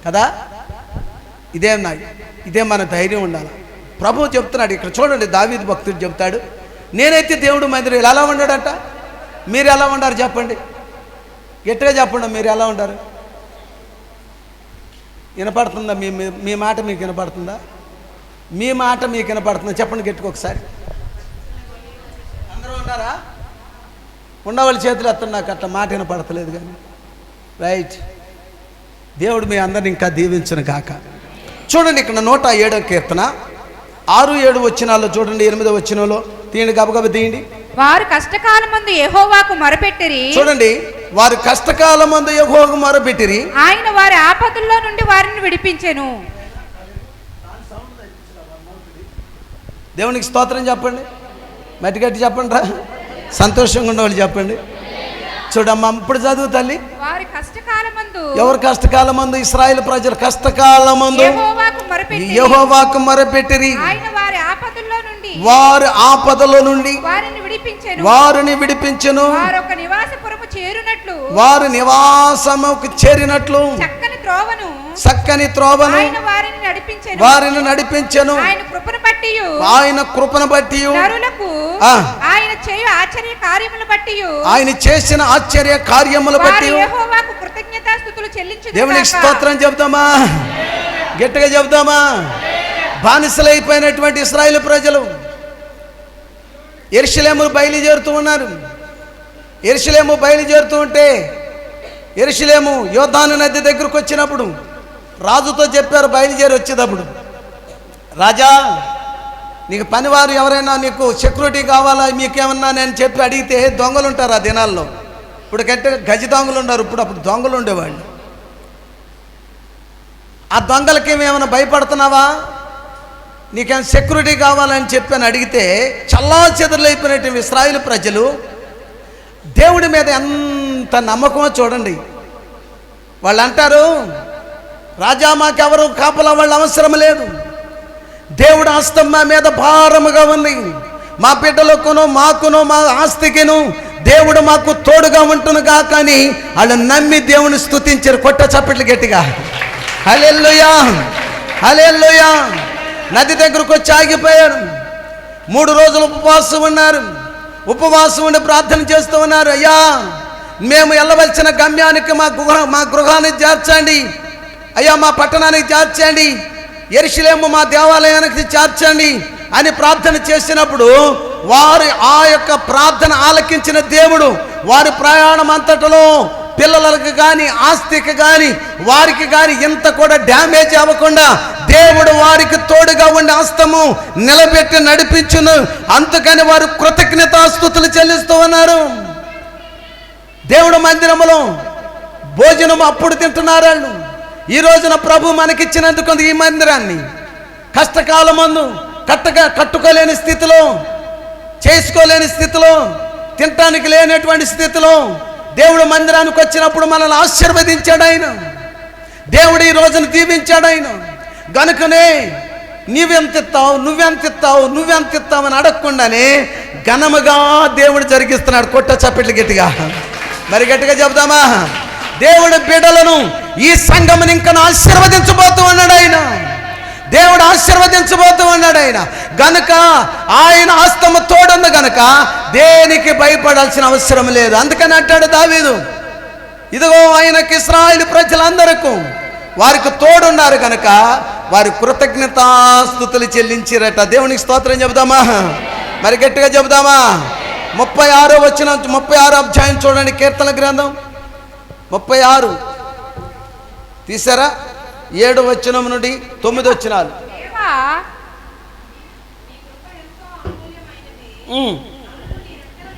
కదా? ఇదే మన ధైర్యం ఉండాలి. ప్రభువు చెప్తున్నాడు ఇక్కడ చూడండి. దావీదు భక్తుడు చెప్తాడు, నేనైతే దేవుడు మందిరం ఎలా ఉన్నాడంట. మీరు ఎలా ఉండారు చెప్పండి, గట్టిగా చెప్పండి. మీరు ఎలా ఉండారు? వినపడుతుందా? మీ మాట మీకు వినపడుతుందా? మీ మాట మీకు వినపడుతుందా? చెప్పండి గట్టిగా ఒకసారి. అందరూ ఉన్నారా? ఉన్నవాళ్ళ చేతులు ఎత్తండి. నాకు అట్లా మాట వినపడతలేదు కానీ. రైట్. దేవుడు మీ అందరిని ఇంకా దీవించును కాక. చూడండి ఇక్కడ 107వ కీర్తన 6-7 వచనాల్లో చూడండి. 8వ వచనంలో తీయండి, గబగబ తీయండి. వారు కష్టకాలమందు యెహోవాకు మొరపెట్టిరి. చూడండి, వారు కష్టకాలమందు యెహోవాకు మొరపెట్టిరి, ఆయన వారి ఆపదల్లో నుండి వారిని విడిపించెను. దేవునికి స్తోత్రం చెప్పండి. మట్టి గట్టి చెప్పండి రా. సంతోషంగా ఉన్నవాళ్ళు చెప్పండి. చూడమ్మా ఇప్పుడు చదువు తల్లి. వారి కష్టకాలమందు, ఎవరు కష్టకాలమందు? ఇశ్రాయేలు ప్రజలు కష్టకాలమందు యెహోవాకు మొరపెట్టిరి, ఆయన వారి ఆపదల్లో నుండి వారిని విడిపించెను. వారొక నివాసపురము చేరునట్లు, వారు నివాసముకు చేరినట్లు చక్కని త్రోవను వారిని నడిపించెను. ఆయన కృపను బట్టి ఆయన చేయు ఆశ్చర్య కార్యములు బట్టి ఆయన చేసిన ఆశ్చర్య కార్యములు బట్టి యెహోవాకు కృతజ్ఞతాస్తుతులు చెల్లించుదురు. దేవునికి స్తోత్రం చెప్దామా? గట్టిగా చెప్దామా? బానిసలైపోయినటువంటి ఇశ్రాయేలు ప్రజలు యెరూషలేముకు బయలుదేరుతూ ఉన్నారు. యెరూషలేము బయలుదేరుతూ ఉంటే యెరూషలేము యోర్దాను నది దగ్గరకు వచ్చినప్పుడు రాజుతో చెప్పారు బయలుదేరి వచ్చేటప్పుడు, రాజా నీకు పనివారు ఎవరైనా నీకు సెక్యూరిటీ కావాలా, మీకేమన్నా నేను చెప్పి అడిగితే దొంగలు ఉంటారు ఆ దినాల్లో. ఇప్పుడు కంటే గజ దొంగలు ఉన్నారు, అప్పుడు దొంగలు ఉండేవాళ్ళు. ఆ దొంగలకి ఏమైనా భయపడుతున్నావా, నీకేమైనా సెక్యూరిటీ కావాలని చెప్పి అడిగితే చల్లా చెదరులైపోయినటువంటి ఇశ్రాయేలు ప్రజలు దేవుడి మీద ఎంత నమ్మకమో చూడండి. వాళ్ళు అంటారు, రాజా మాకెవరు కాపలా వాళ్ళు అవసరం లేదు, దేవుడు హస్తం మా మీద భారముగా ఉంది, మా బిడ్డలకును మాకును మా ఆస్తికిను దేవుడు మాకు తోడుగా ఉంటునుగా. కానీ వాళ్ళు నమ్మి దేవుని స్తుతించారు. కొట్ట చప్పట్లు గట్టిగా హల్లెలూయా హల్లెలూయా. నది దగ్గరకు వచ్చి ఆగిపోయారు. 3 రోజులు ఉపవాసం ఉన్నారు. ఉపవాసం ఉండి ప్రార్థన చేస్తూ ఉన్నారు. అయ్యా మేము వెళ్ళవలసిన గమ్యానికి మా గృహాన్ని చేర్చండి అయ్యా మా పట్టణానికి చేర్చండి, యెరూషలేము మా దేవాలయానికి చేర్చండి అని ప్రార్థన చేసినప్పుడు వారు ఆ యొక్క ప్రార్థన ఆలకించిన దేవుడు వారి ప్రయాణం అంతటలో పిల్లలకు కానీ ఆస్తికి కానీ వారికి కానీ ఇంత కూడా డ్యామేజ్ అవ్వకుండా దేవుడు వారికి తోడుగా ఉండి హస్తము నిలబెట్టి నడిపించును. అందుకని వారు కృతజ్ఞతాస్తుతులు చెల్లిస్తూ ఉన్నారు. దేవుడు మందిరములో భోజనం అప్పుడు తింటున్నారు వాళ్ళు. ఈ రోజున ప్రభు మనకిచ్చినందుకు ఈ మందిరాన్ని కష్టకాలమందు కట్టుకోలేని స్థితిలో, చేసుకోలేని స్థితిలో, తినటానికి లేనటువంటి స్థితిలో దేవుడు మందిరానికి వచ్చినప్పుడు మనల్ని ఆశీర్వదించాడు ఆయన. దేవుడు ఈ రోజును దీవించాడు ఆయన. గనుకనే నువ్వెంత ఇస్తావు అని అడగకుండానే ఘనముగా దేవుడు జరిగిస్తున్నాడు. కొట్ట చప్పట్లు గట్టిగా, మరి గట్టిగా చెబుదామా? దేవుడు బిడ్డలను ఈ సంఘముని ఇంకా ఆశీర్వదించబోతూ ఉన్నాడు ఆయన. దేవుడు ఆశీర్వదించబోతూ ఉన్నాడు ఆయన. గనుక ఆయన హస్తము తోడుంది గనుక దేనికి భయపడాల్సిన అవసరం లేదు. అందుకని అంటాడు దావీదు, ఇదిగో ఆయనకి ఇశ్రాయేలు ప్రజలందరికీ వారికి తోడున్నారు కనుక వారి కృతజ్ఞతాస్తుతులు చెల్లించిరట. దేవునికి స్తోత్రం చెబుదామా? మరి గట్టిగా చెబుదామా? 36 అధ్యాయం చూడండి, కీర్తన గ్రంథం 36 తీసారా? 7 వచనం నుండి 9 వచనాలు.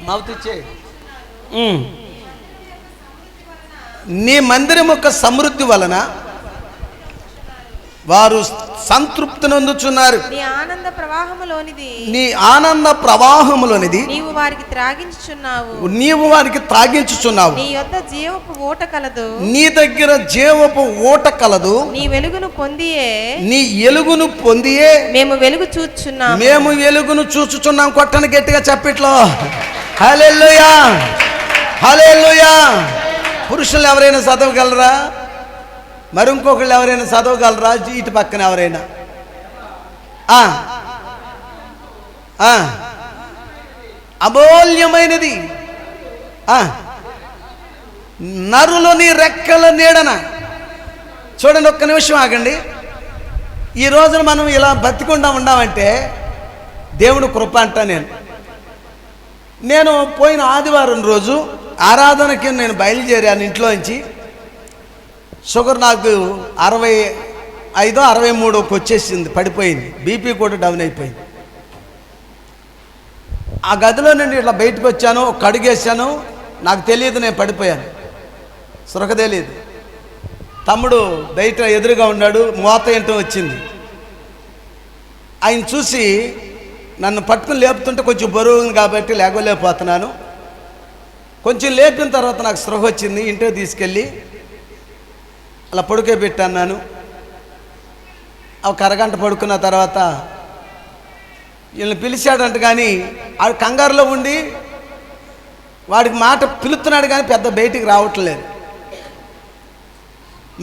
మౌతిచ్చే నీ మందిరం యొక్క సమృద్ధి వలన వారు సంతృప్తి నొందుచున్నారు. నీ ఆనంద ప్రవాహములోనిది నీవు వారికి త్రాగించుచున్నావు. నీ యొద్ద జీవపు ఓట కలదు. నీ దగ్గర జీవపు ఓట కలదు. నీ వెలుగును పొందియే మేము వెలుగు చూచుచున్నాం. కొట్టని గట్టిగా చప్పట్లో. హల్లెలూయా, హల్లెలూయా. పురుషులు ఎవరైనా చదవగలరా? మరి ఇంకొకళ్ళు ఎవరైనా చదవగలరా? ఇటు పక్కన ఎవరైనా? అమూల్యమైనది నరులని రెక్కల నీడన. చూడండి, ఒక్క నిమిషం ఆగండి. ఈ రోజున మనం ఇలా బతికుండా ఉన్నామంటే దేవుడు కృప అంట. నేను పోయిన ఆదివారం రోజు ఆరాధనకి నేను బయలుదేరాను ఇంట్లోంచి. షుగర్ నాకు 65 63కి వచ్చేసింది, పడిపోయింది. బీపీ కూడా డౌన్ అయిపోయింది. ఆ గదిలో నుండి ఇట్లా బయటకు వచ్చాను, ఒక అడుగేసాను. నాకు తెలియదు నేను పడిపోయాను, సురక తెలియదు. తమ్ముడు బయట ఎదురుగా ఉన్నాడు, మోత ఏంటో వచ్చింది. ఆయన చూసి నన్ను పట్టుకుని లేపుతుంటే కొంచెం బరువు ఉంది కాబట్టి లేకపోతున్నాను. కొంచెం లేపిన తర్వాత నాకు స్పృహ వచ్చింది. ఇంటికి తీసుకెళ్ళి అలా పడుకోబెట్టన్నాను. ఒక అరగంట పడుకున్న తర్వాత వీళ్ళని పిలిచాడంట, కానీ ఆడు కంగారులో ఉండి వాడికి మాట పిలుస్తున్నాడు కానీ పెద్ద బయటికి రావట్లేదు.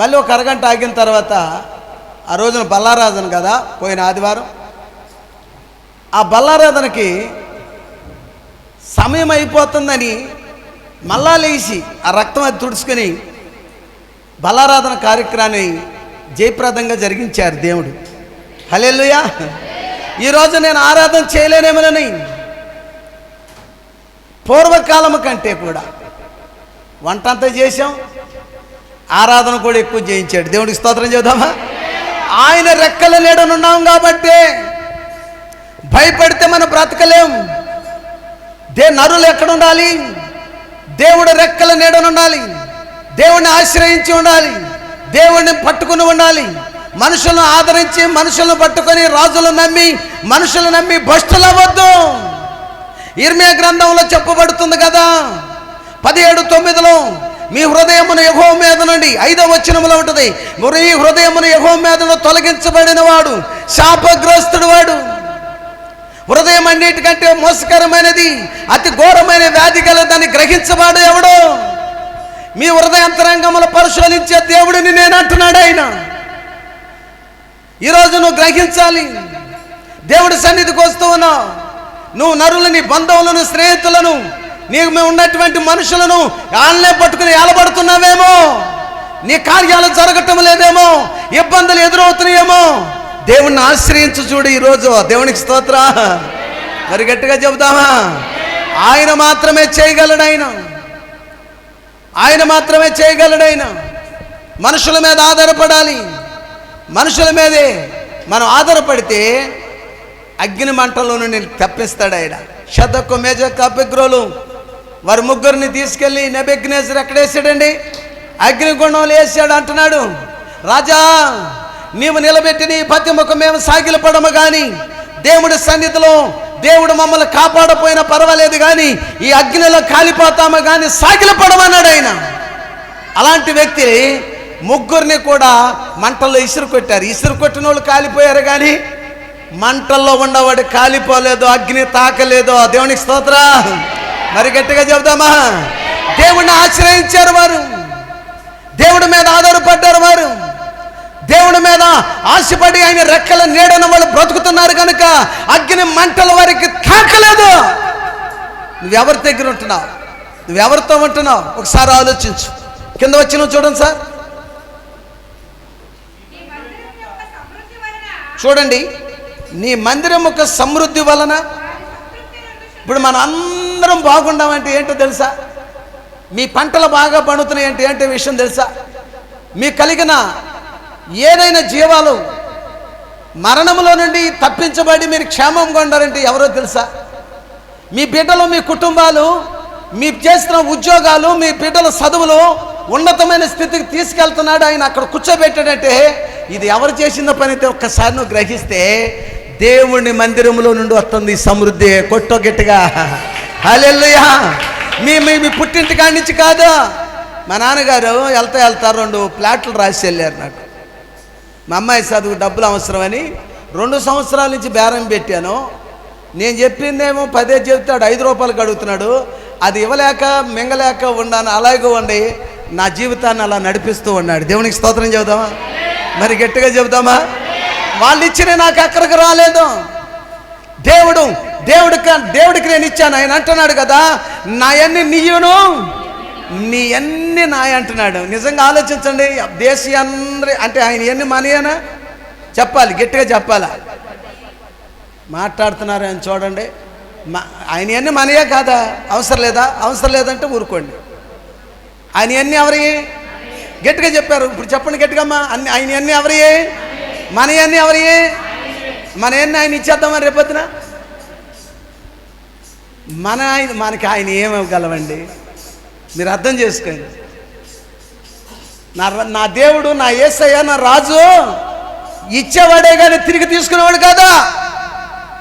మళ్ళీ ఒక అరగంట ఆగిన తర్వాత ఆ రోజున బల్లారాధన కదా, పోయిన ఆదివారం. ఆ బల్లారాధనకి సమయం అయిపోతుందని మళ్ళా లేచి ఆ రక్తం అది తుడుచుకొని బల్లారాధన కార్యక్రమాన్ని జయప్రదంగా జరిగించారు దేవుడు. హల్లెలూయా. ఈరోజు నేను ఆరాధన చేయలేనేమోనని పూర్వకాలం కంటే కూడా వంట అంతా చేశాం, ఆరాధన కూడా ఎక్కువ చేయించాడు. దేవుడికి స్తోత్రం చేద్దామా? ఆయన రెక్కల నీడనున్నాం కాబట్టి భయపడితే మనం బ్రతకలేం. నరులు ఎక్కడ ఉండాలి? దేవుడు రెక్కల నీడనుండాలి. దేవుణ్ణి ఆశ్రయించి ఉండాలి. దేవుణ్ణి పట్టుకుని ఉండాలి. మనుషులను ఆదరించి, మనుషులను పట్టుకొని, రాజులను నమ్మి, మనుషులను నమ్మి భ్రష్టులవద్దు. ఇర్మియా గ్రంథంలో చెప్పబడుతుంది కదా, 17:9లో మీ హృదయమును యెహోవా మీద నుండి, 5వ వచనంలో ఉంటుంది, మీ హృదయమును యెహోవా మీద తొలగించబడిన వాడు శాపగ్రస్తుడు. వాడు హృదయం అన్నిటికంటే మోసకరమైనది, అతి ఘోరమైన వ్యాధి కలదని గ్రహించవాడు ఎవడు? మీ హృదయాంతరంగములు పరిశోధించే దేవుడిని నేను అంటున్నాడు ఆయన. ఈరోజు నువ్వు గ్రహించాలి. దేవుడి సన్నిధికి వస్తూ ఉన్నావు. నువ్వు నరులని, బంధువులను, స్నేహితులను, నీకు ఉన్నటువంటి మనుషులను ఆన్లే పట్టుకుని ఏలబడుతున్నావేమో. నీ కార్యాలు జరగటం లేదేమో, ఇబ్బందులు ఎదురవుతున్నాయేమో, దేవుణ్ణి ఆశ్రయించు చూడు ఈరోజు. దేవునికి స్తోత్ర. మరి గట్టిగా చెబుదామా? ఆయన మాత్రమే చేయగలడు. ఆయన మాత్రమే చేయగలడు. మనుషుల మీద ఆధారపడాలి. మనుషుల మీదే మనం ఆధారపడితే అగ్ని మంటలో నుండి తప్పిస్తాడు ఆయన. షదకు మేజకు అబెద్నెగోలు వారు ముగ్గురిని తీసుకెళ్ళి నెబుకద్నెజరు ఎక్కడేసాడండి? అగ్నిగుండంలో వేసాడు. అంటున్నాడు, రాజా నీవు నిలబెట్టిన ఈ పతిముఖం మేము సాగిలపడము కానీ దేవుడి సన్నిధిలో దేవుడు మమ్మల్ని కాపాడపోయినా పర్వాలేదు కానీ ఈ అగ్నిలో కాలిపోతాము కానీ సాగిలపడమన్నాడు ఆయన. అలాంటి వ్యక్తి ముగ్గురిని కూడా మంటల్లో ఇసురు కొట్టారు. ఇసురు కొట్టిన వాళ్ళు కాలిపోయారు కానీ మంటల్లో ఉండవాడు కాలిపోలేదు, అగ్ని తాకలేదు. దేవునికి స్తోత్ర. మరి గట్టిగా చెబుదామా? దేవుడిని ఆశ్రయించారు వారు, దేవుడి మీద ఆధారపడ్డారు వారు, దేవుడి మీద ఆశపడి ఆయన రెక్కల నీడన వాళ్ళు బ్రతుకుతున్నారు కనుక అగ్ని మంటల వారికి తాకలేదు. నువ్వెవరి దగ్గర ఉంటున్నావు? నువ్వెవరితో ఉంటున్నావు? ఒకసారి ఆలోచించు. కింద వచ్చి నువ్వు చూడండి సార్, చూడండి. నీ మందిరం ఒక సమృద్ధి వలన, ఇప్పుడు మనం అందరం బాగుండామంటే ఏంటో తెలుసా? మీ పంటలు బాగా పండుతున్నాయి అంటే ఏంటో విషయం తెలుసా? మీకు కలిగిన ఏదైనా జీవాలు మరణంలో నుండి తప్పించబడి మీరు క్షేమంగా ఉండాలంటే ఎవరో తెలుసా? మీ బిడ్డలు, మీ కుటుంబాలు, మీ చేస్తున్న ఉద్యోగాలు, మీ బిడ్డల చదువులు ఉన్నతమైన స్థితికి తీసుకెళ్తున్నాడు ఆయన. అక్కడ కూర్చోబెట్టాడంటే ఇది ఎవరు చేసిన పని అయితే ఒక్కసారి నువ్వు గ్రహిస్తే దేవుని మందిరంలో నుండి వస్తుంది సమృద్ధి. కొట్టో గట్టిగా హల్లెలూయా. మీ పుట్టింటి కాడి నుంచి కాదు. మా నాన్నగారు వెళ్తా 2 ప్లాట్లు రాసి వెళ్ళారు నాకు. మా అమ్మాయి చదువు డబ్బులు అవసరమని 2 సంవత్సరాల నుంచి బేరం పెట్టాను. నేను చెప్పిందేమో 10 చెప్తాడు, 5 రూపాయలకు అడుగుతున్నాడు. అది ఇవ్వలేక మింగలేక ఉన్నాను. అలాగే ఉండి నా జీవితాన్ని అలా నడిపిస్తూ ఉన్నాడు. దేవునికి స్తోత్రం చెబుదామా? మరి గట్టిగా చెబుదామా? వాళ్ళు ఇచ్చిన నాకు అక్కడికి రాలేదు. దేవుడికి నేను ఇచ్చాను. ఆయన అంటున్నాడు కదా, నాయన్ని నీయును నీ ఎన్ని నాయ అంటున్నాడు. నిజంగా ఆలోచించండి. దేశీ అందరి అంటే ఆయన ఎన్ని మనయేనా చెప్పాలి, గట్టిగా చెప్పాలా? మాట్లాడుతున్నారు ఆయన చూడండి. ఆయన ఎన్ని మనయే కాదా? అవసరం లేదా? అవసరం లేదంటే ఊరుకోండి. ఆయన ఎన్ని ఎవరి? గట్టిగా చెప్పారు. ఇప్పుడు చెప్పండి గట్టిగా. ఆయన ఎన్ని ఎవరి? మన ఎన్ని ఎవరి? మన ఎన్ని ఆయన ఇచ్చేద్దామని రేపొద్దున మనకి ఆయన ఏమివ్వగలవండి? మీరు అర్థం చేసుకోండి. నా దేవుడు, నా యేసయ్య, నా రాజు ఇచ్చేవాడే కానీ తిరిగి తీసుకునేవాడు కదా.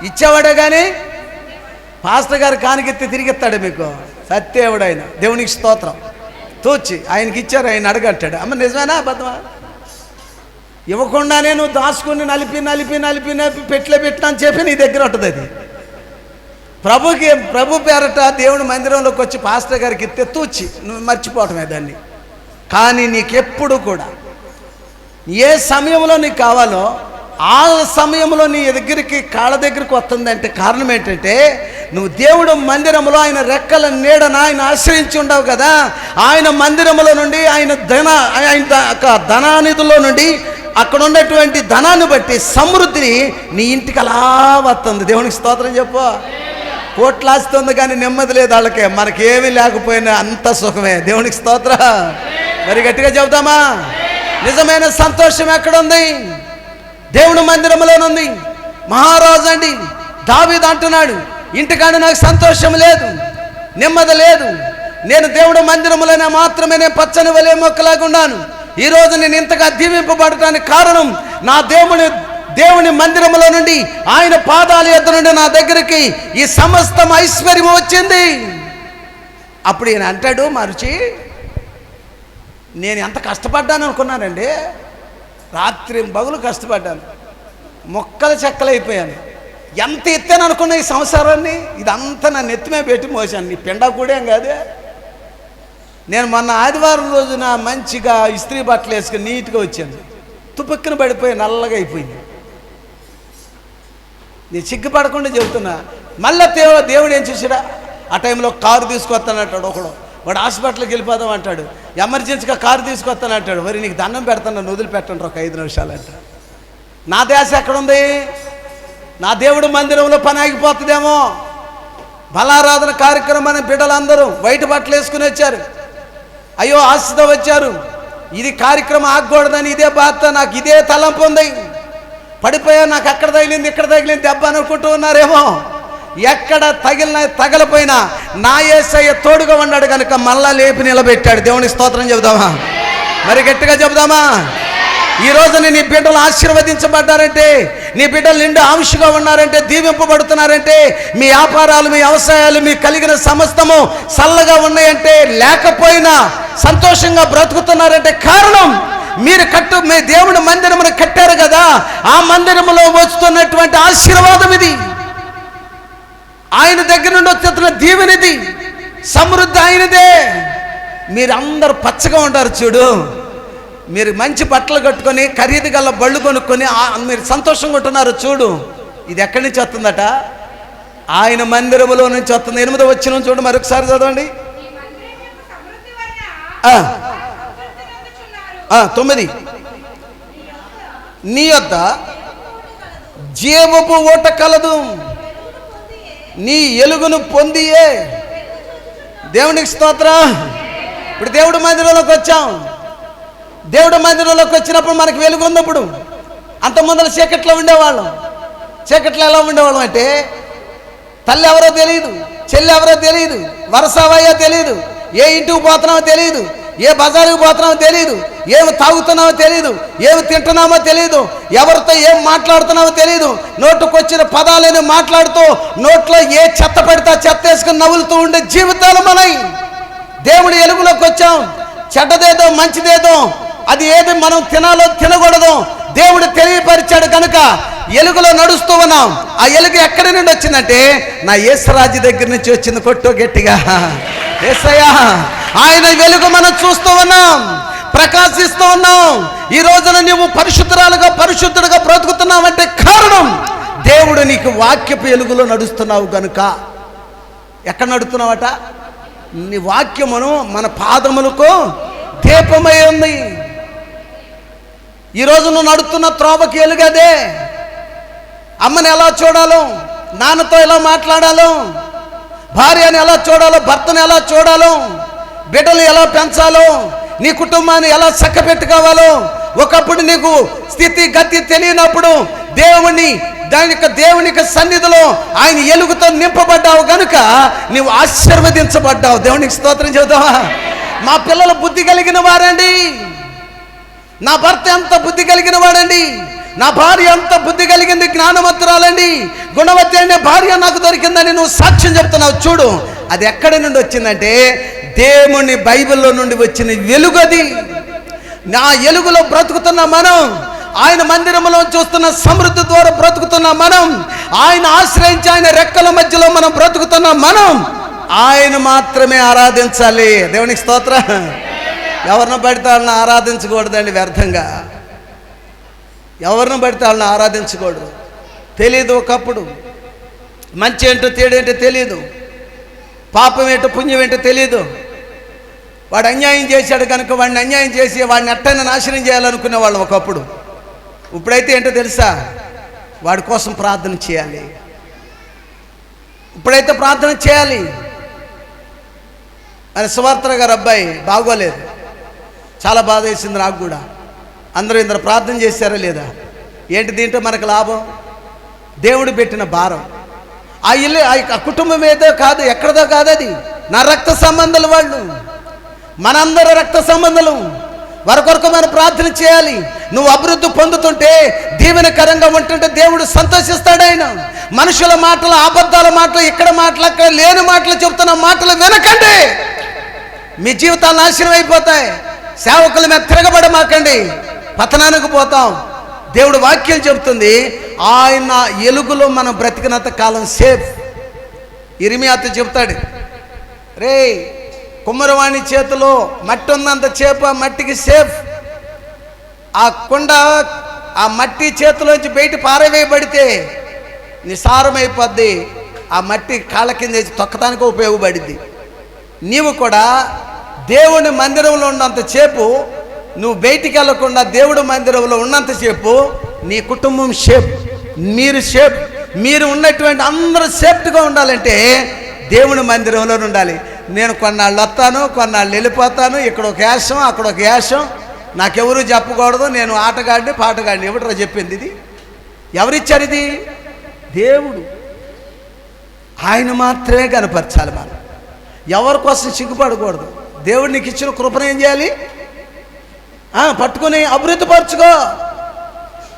ఇచ్చేవాడే కానీ పాస్టర్ గారు కానికెత్తి తిరిగి ఇస్తాడు మీకు. సత్యవుడు ఆయన. దేవునికి స్తోత్రం. తూచి ఆయనకి ఇచ్చారు, ఆయన అడగట్టాడు. అమ్మ నిజమేనా అబద్ధమా? ఇవ్వకుండానే నువ్వు దాచుకుని నలిపి పెట్లే పెట్టినా అని చెప్పి నీ దగ్గర ఉంటుంది. అది ప్రభు పేరట దేవుని మందిరంలోకి వచ్చి పాస్టర్ గారికి ఇస్తే తూచి నువ్వు మర్చిపోవటమే దాన్ని. కానీ నీకెప్పుడు కూడా ఏ సమయంలో నీకు కావాలో ఆ సమయంలో నీ దగ్గరికి కాళ్ళ దగ్గరికి వస్తుందంటే కారణం ఏంటంటే నువ్వు దేవుడు మందిరంలో ఆయన రెక్కల నీడన ఆయన ఆశ్రయించి ఉండవు కదా. ఆయన మందిరంలో నుండి ఆయన ధనానిధిలో నుండి అక్కడ ఉన్నటువంటి ధనాన్ని బట్టి సమృద్ధిని నీ ఇంటికి అలా వస్తుంది. దేవునికి స్తోత్రం చెప్పు. కోట్లాస్తుంది కానీ నెమ్మది లేదు వాళ్ళకే. మనకేమీ లేకపోయినా అంత సుఖమే. దేవునికి స్తోత్ర. మరి గట్టిగా చెబుతామా? నిజమైన సంతోషం ఎక్కడుంది? దేవుని మందిరంలోనుంది. మహారాజు అండి దావీదు అంటున్నాడు, ఇంటికాడ నాకు సంతోషం లేదు, నెమ్మది లేదు. నేను దేవుడి మందిరంలోనే మాత్రమే నేను పచ్చని వలె మొక్కలాగా ఉన్నాను. ఈరోజు నేను ఇంతగా దీవింపబడటానికి కారణం నా దేవుని మందిరంలో నుండి ఆయన పాదాల యొద్ద నుండి నా దగ్గరికి ఈ సమస్తం ఐశ్వర్యం వచ్చింది. అప్పుడు ఈయన అంటాడు, మరిచి నేను ఎంత కష్టపడ్డాను అనుకున్నానండి. రాత్రి పగలు కష్టపడ్డాను, మొక్కలు చెక్కలైపోయాను. ఎంత ఎత్తాను అనుకున్నా ఈ సంసారాన్ని. ఇదంతా నా నెత్తిమే పెట్టి మోసాను. నీ పిండా కూడా ఏం కాదే. నేను మొన్న ఆదివారం రోజున మంచిగా ఇస్త్రీ బట్టలు వేసుకుని నీట్గా వచ్చాను. తుపక్కన పడిపోయి నల్లగా అయిపోయింది. నేను సిగ్గుపడకుండా చెబుతున్నా. మళ్ళీ దేవుడు ఏం చేసాడా? ఆ టైంలో కారు తీసుకొస్తానంటాడు ఒకడు. వాడు హాస్పిటల్కి వెళ్ళిపోదాం అంటాడు, ఎమర్జెన్సీగా కారు తీసుకొస్తాను అంటాడు. మరి నీకు దండం పెడతాను, నన్ను వదిలిపెట్టండి ఒక 5 నిమిషాలు అంట. నా ధ్యాస ఎక్కడుంది? నా దేవుడు మందిరంలో పని ఆగిపోతుందేమో. బలారాధన కార్యక్రమాన్ని బిడ్డలందరూ వైట్ బట్టలు వేసుకుని వచ్చారు, అయ్యో ఆశతో వచ్చారు. ఇది కార్యక్రమం ఆగకూడదని ఇదే బాధ, నాకు ఇదే తలంపు ఉంది. పడిపోయా, నాకు అక్కడ తగిలింది ఇక్కడ తగిలింది దెబ్బ అనుకుంటూ ఉన్నారేమో. ఎక్కడ తగలపోయినా నా యేసయ్య తోడుగా ఉన్నాడు కనుక మళ్ళా లేపి నిలబెట్టాడు. దేవునికి స్తోత్రం చెబుదామా? మరి గట్టిగా చెబుదామా? ఈ రోజున నీ బిడ్డలు ఆశీర్వదించబడ్డారంటే, నీ బిడ్డలు నిండు ఆంశగా ఉన్నారంటే, దీవింపబడుతున్నారంటే, మీ వ్యాపారాలు, మీ వ్యవసాయాలు, మీ కలిగిన సమస్తము చల్లగా ఉన్నాయంటే, లేకపోయినా సంతోషంగా బ్రతుకుతున్నారంటే కారణం మీ దేవుడి మందిరమును కట్టారు కదా, ఆ మందిరములో వస్తున్నటువంటి ఆశీర్వాదం ఇది. ఆయన దగ్గర నుండి వచ్చేస్తున్న దీవెనిది, సమృద్ధి ఆయనదే. మీరందరూ పచ్చగా ఉంటారు చూడు, మీరు మంచి బట్టలు కట్టుకొని ఖరీదు గల బళ్ళు కొనుక్కొని మీరు సంతోషంగా ఉంటున్నారు చూడు. ఇది ఎక్కడి నుంచి వస్తుందట? ఆయన మందిరములో నుంచి వస్తుంది. 8వ వచనం చూడు, మరొకసారి చదవండి. 9 నీ యొద్ద జీవపు ఓట కలదు, నీ ఎలుగును పొందియే. దేవునికి స్తోత్రం. ఇప్పుడు దేవుడి మందిరంలోకి వచ్చాం. దేవుడి మందిరంలోకి వచ్చినప్పుడు మనకు వెలుగు ఉన్నప్పుడు, అంత ముందర చీకట్లో ఉండేవాళ్ళం. చీకట్లో ఎలా ఉండేవాళ్ళం అంటే, తల్లి ఎవరో తెలియదు, చెల్లి ఎవరో తెలియదు, వరసవయ్యో తెలియదు, ఏ ఇంటికి పోతున్నామో తెలియదు, ఏ బజారుకి పోతున్నామో తెలియదు, ఏమి తాగుతున్నామో తెలియదు, ఏమి తింటున్నామో తెలియదు, ఎవరితో ఏం మాట్లాడుతున్నామో తెలియదు. నోటుకొచ్చిన పదాలని మాట్లాడుతూ నోట్లో ఏ చెత్త పడితే చెత్త వేసుకుని నవ్వులుతూ ఉండే జీవితాలు మనవి. దేవుడి ఎలుగులోకి వచ్చాం. చెడ్డదేదో మంచిదేదో అది ఏది మనం తినాలో తినకూడదు దేవుడు తెలియపరిచాడు కనుక ఎలుగులో నడుస్తూ ఉన్నాం. ఆ ఎలుగు ఎక్కడి నుండి వచ్చిందంటే, నా యేసరాజు దగ్గర నుంచి వచ్చింది. కొట్టు గట్టిగా యేసయ్యా. ఆయన వెలుగు మనం చూస్తూ ఉన్నాం, ప్రకాశిస్తూ ఉన్నాం. ఈ రోజున నువ్వు పరిశుద్ధురాలుగా పరిశుద్ధుడుగా బ్రతుకుతున్నావంటే కారణం దేవుడు నీకు వాక్యపు ఎలుగులో నడుస్తున్నావు కనుక. ఎక్కడ నడుస్తున్నావట? నీ వాక్యమును మన పాదములకు దీపమై ఉంది. ఈరోజు నువ్వు నడుస్తున్న త్రోవకి ఎలుగదే. అమ్మని ఎలా చూడాలో, నాన్నతో ఎలా మాట్లాడాలో, భార్యని ఎలా చూడాలో, భర్తను ఎలా చూడాలో, బిడ్డలు ఎలా పెంచాలో, నీ కుటుంబాన్ని ఎలా చక్కబెట్టుకోవాలో, ఒకప్పుడు నీకు స్థితి గతి తెలియనప్పుడు దేవునికి సన్నిధిలో ఆయన ఎలుగుతో నింపబడ్డావు కనుక నీవు ఆశీర్వదించబడ్డావు. దేవునికి స్తోత్రం చెబుతావా? మా పిల్లలు బుద్ధి కలిగిన వారండి, నా భర్త ఎంత బుద్ధి కలిగిన వాడండి, నా భార్య ఎంత బుద్ధి కలిగింది, జ్ఞానవంతురాలండి, గుణవతి అనే భార్య నాకు దొరికిందని నువ్వు సాక్ష్యం చెప్తున్నావు చూడు. అది ఎక్కడి నుండి వచ్చిందంటే దేవుని బైబిల్లో నుండి వచ్చిన వెలుగది. నా ఎలుగులో బ్రతుకుతున్న మనం, ఆయన మందిరంలో చూస్తున్న సమృద్ధి ద్వారా బ్రతుకుతున్న మనం, ఆయన ఆశ్రయించి ఆయన రెక్కల మధ్యలో మనం బ్రతుకుతున్న మనం ఆయన మాత్రమే ఆరాధించాలి. దేవునికి స్తోత్రం. ఎవరిని పడితే వాళ్ళని ఆరాధించకూడదండి వ్యర్థంగా. ఎవరిని పడితే వాళ్ళని ఆరాధించకూడదు. తెలియదు, ఒకప్పుడు మంచి ఏంటో తేడేంటో తెలియదు, పాపం ఏంటో పుణ్యం ఏంటో తెలియదు. వాడు అన్యాయం చేశాడు కనుక వాడిని అన్యాయం చేసి వాడిని ఎట్టైనా నాశనం చేయాలనుకునే వాళ్ళు ఒకప్పుడు. ఇప్పుడైతే ఏంటో తెలుసా? వాడి కోసం ప్రార్థన చేయాలి. ఇప్పుడైతే ప్రార్థన చేయాలి. అని సువార్త గారు అబ్బాయి బాగోలేదు, చాలా బాధ వేసింది నాకు కూడా. అందరూ ఇందరూ ప్రార్థన చేశారా లేదా? ఏంటి దీంట్లో మనకు లాభం? దేవుడు పెట్టిన భారం. ఆ ఇల్లు ఆ కుటుంబం ఏదో కాదు, ఎక్కడదో కాదు, అది నా రక్త సంబంధాలు, వాళ్ళు మనందరూ రక్త సంబంధాలు. వారి కొరకు మనం ప్రార్థన చేయాలి. నువ్వు అభివృద్ధి పొందుతుంటే, దీవెనకరంగా ఉంటుంటే దేవుడు సంతోషిస్తాడు. ఆయన మనుషుల మాటలు, అబద్ధాల మాటలు, ఇక్కడ మాటలు, అక్కడ లేని మాటలు చెబుతున్న మాటలు వినకండి. మీ జీవితాలు నాశనం అయిపోతాయి. సేవకుల మీద తిరగబడమాకండి, పతనానికి పోతాం. దేవుడు వాక్యం చెబుతుంది, ఆయన ఎలుగులో మనం బ్రతికినంత కాలం సేఫ్. ఇర్మియాతో చెబుతాడు, రే కుమ్మరవాణి చేతిలో మట్టి ఉన్నంత చేప మట్టికి సేఫ్. ఆ కుండ ఆ మట్టి చేతిలోంచి బయట పారవేయబడితే నిసారమైపోద్ది. ఆ మట్టి కాళ్ళ కింద వేసి తొక్కటానికి ఉపయోగపడింది. నీవు కూడా దేవుని మందిరంలో ఉన్నంతసేపు, నువ్వు బయటికి వెళ్ళకుండా దేవుడి మందిరంలో ఉన్నంతసేపు నీ కుటుంబం సేఫ్, మీరు సేఫ్. మీరు ఉన్నటువంటి అందరూ సేఫ్గా ఉండాలంటే దేవుని మందిరంలో ఉండాలి. నేను కొన్నాళ్ళు వస్తాను, కొన్నాళ్ళు వెళ్ళిపోతాను, ఇక్కడ ఒక వేషం, అక్కడ ఒక వేషం, నాకెవరూ చెప్పకూడదు, నేను ఆటగాడిని పాటగాడిని. ఎవడరా చెప్పింది ఇది? ఎవరిచ్చారు ఇది? దేవుడు. ఆయన మాత్రమే కనపరచాలి. మనం ఎవరి కోసం సిగ్గుపడకూడదు. దేవుడు నీకు ఇచ్చిన కృపను ఏం చేయాలి? పట్టుకుని అభివృద్ధిపరచుకో.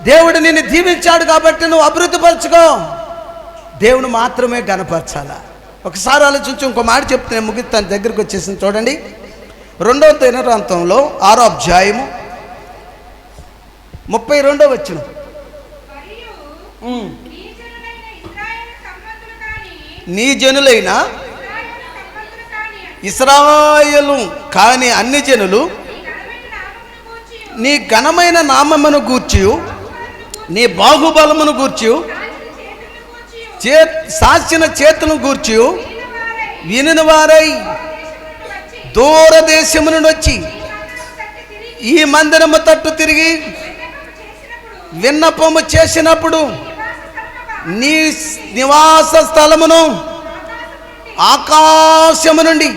దేవుడు నిన్ను దీవించాడు కాబట్టి నువ్వు అభివృద్ధిపరచుకో. దేవుడు మాత్రమే కనపరచాలా. ఒకసారి ఆలోచించి ఇంకో మాట చెప్తే ముగిస్తాను, దగ్గరికి వచ్చేసింది. చూడండి 2వ దినవృత్తాంతంలో 6వ అధ్యాయము 32వ వచనం. నీ జనులైన ఇశ్రాయేలు కాని అన్ని జనులు నీ ఘనమైన నామమును గూర్చి, నీ బాహుబలమును గూర్చి, సాచిన చేతులను గూర్చి వినిన వారై దూరదేశము నుండి వచ్చి ఈ మందిరము తట్టు తిరిగి విన్నపము చేసినప్పుడు నీ నివాస స్థలమును ఆకాశము నుండి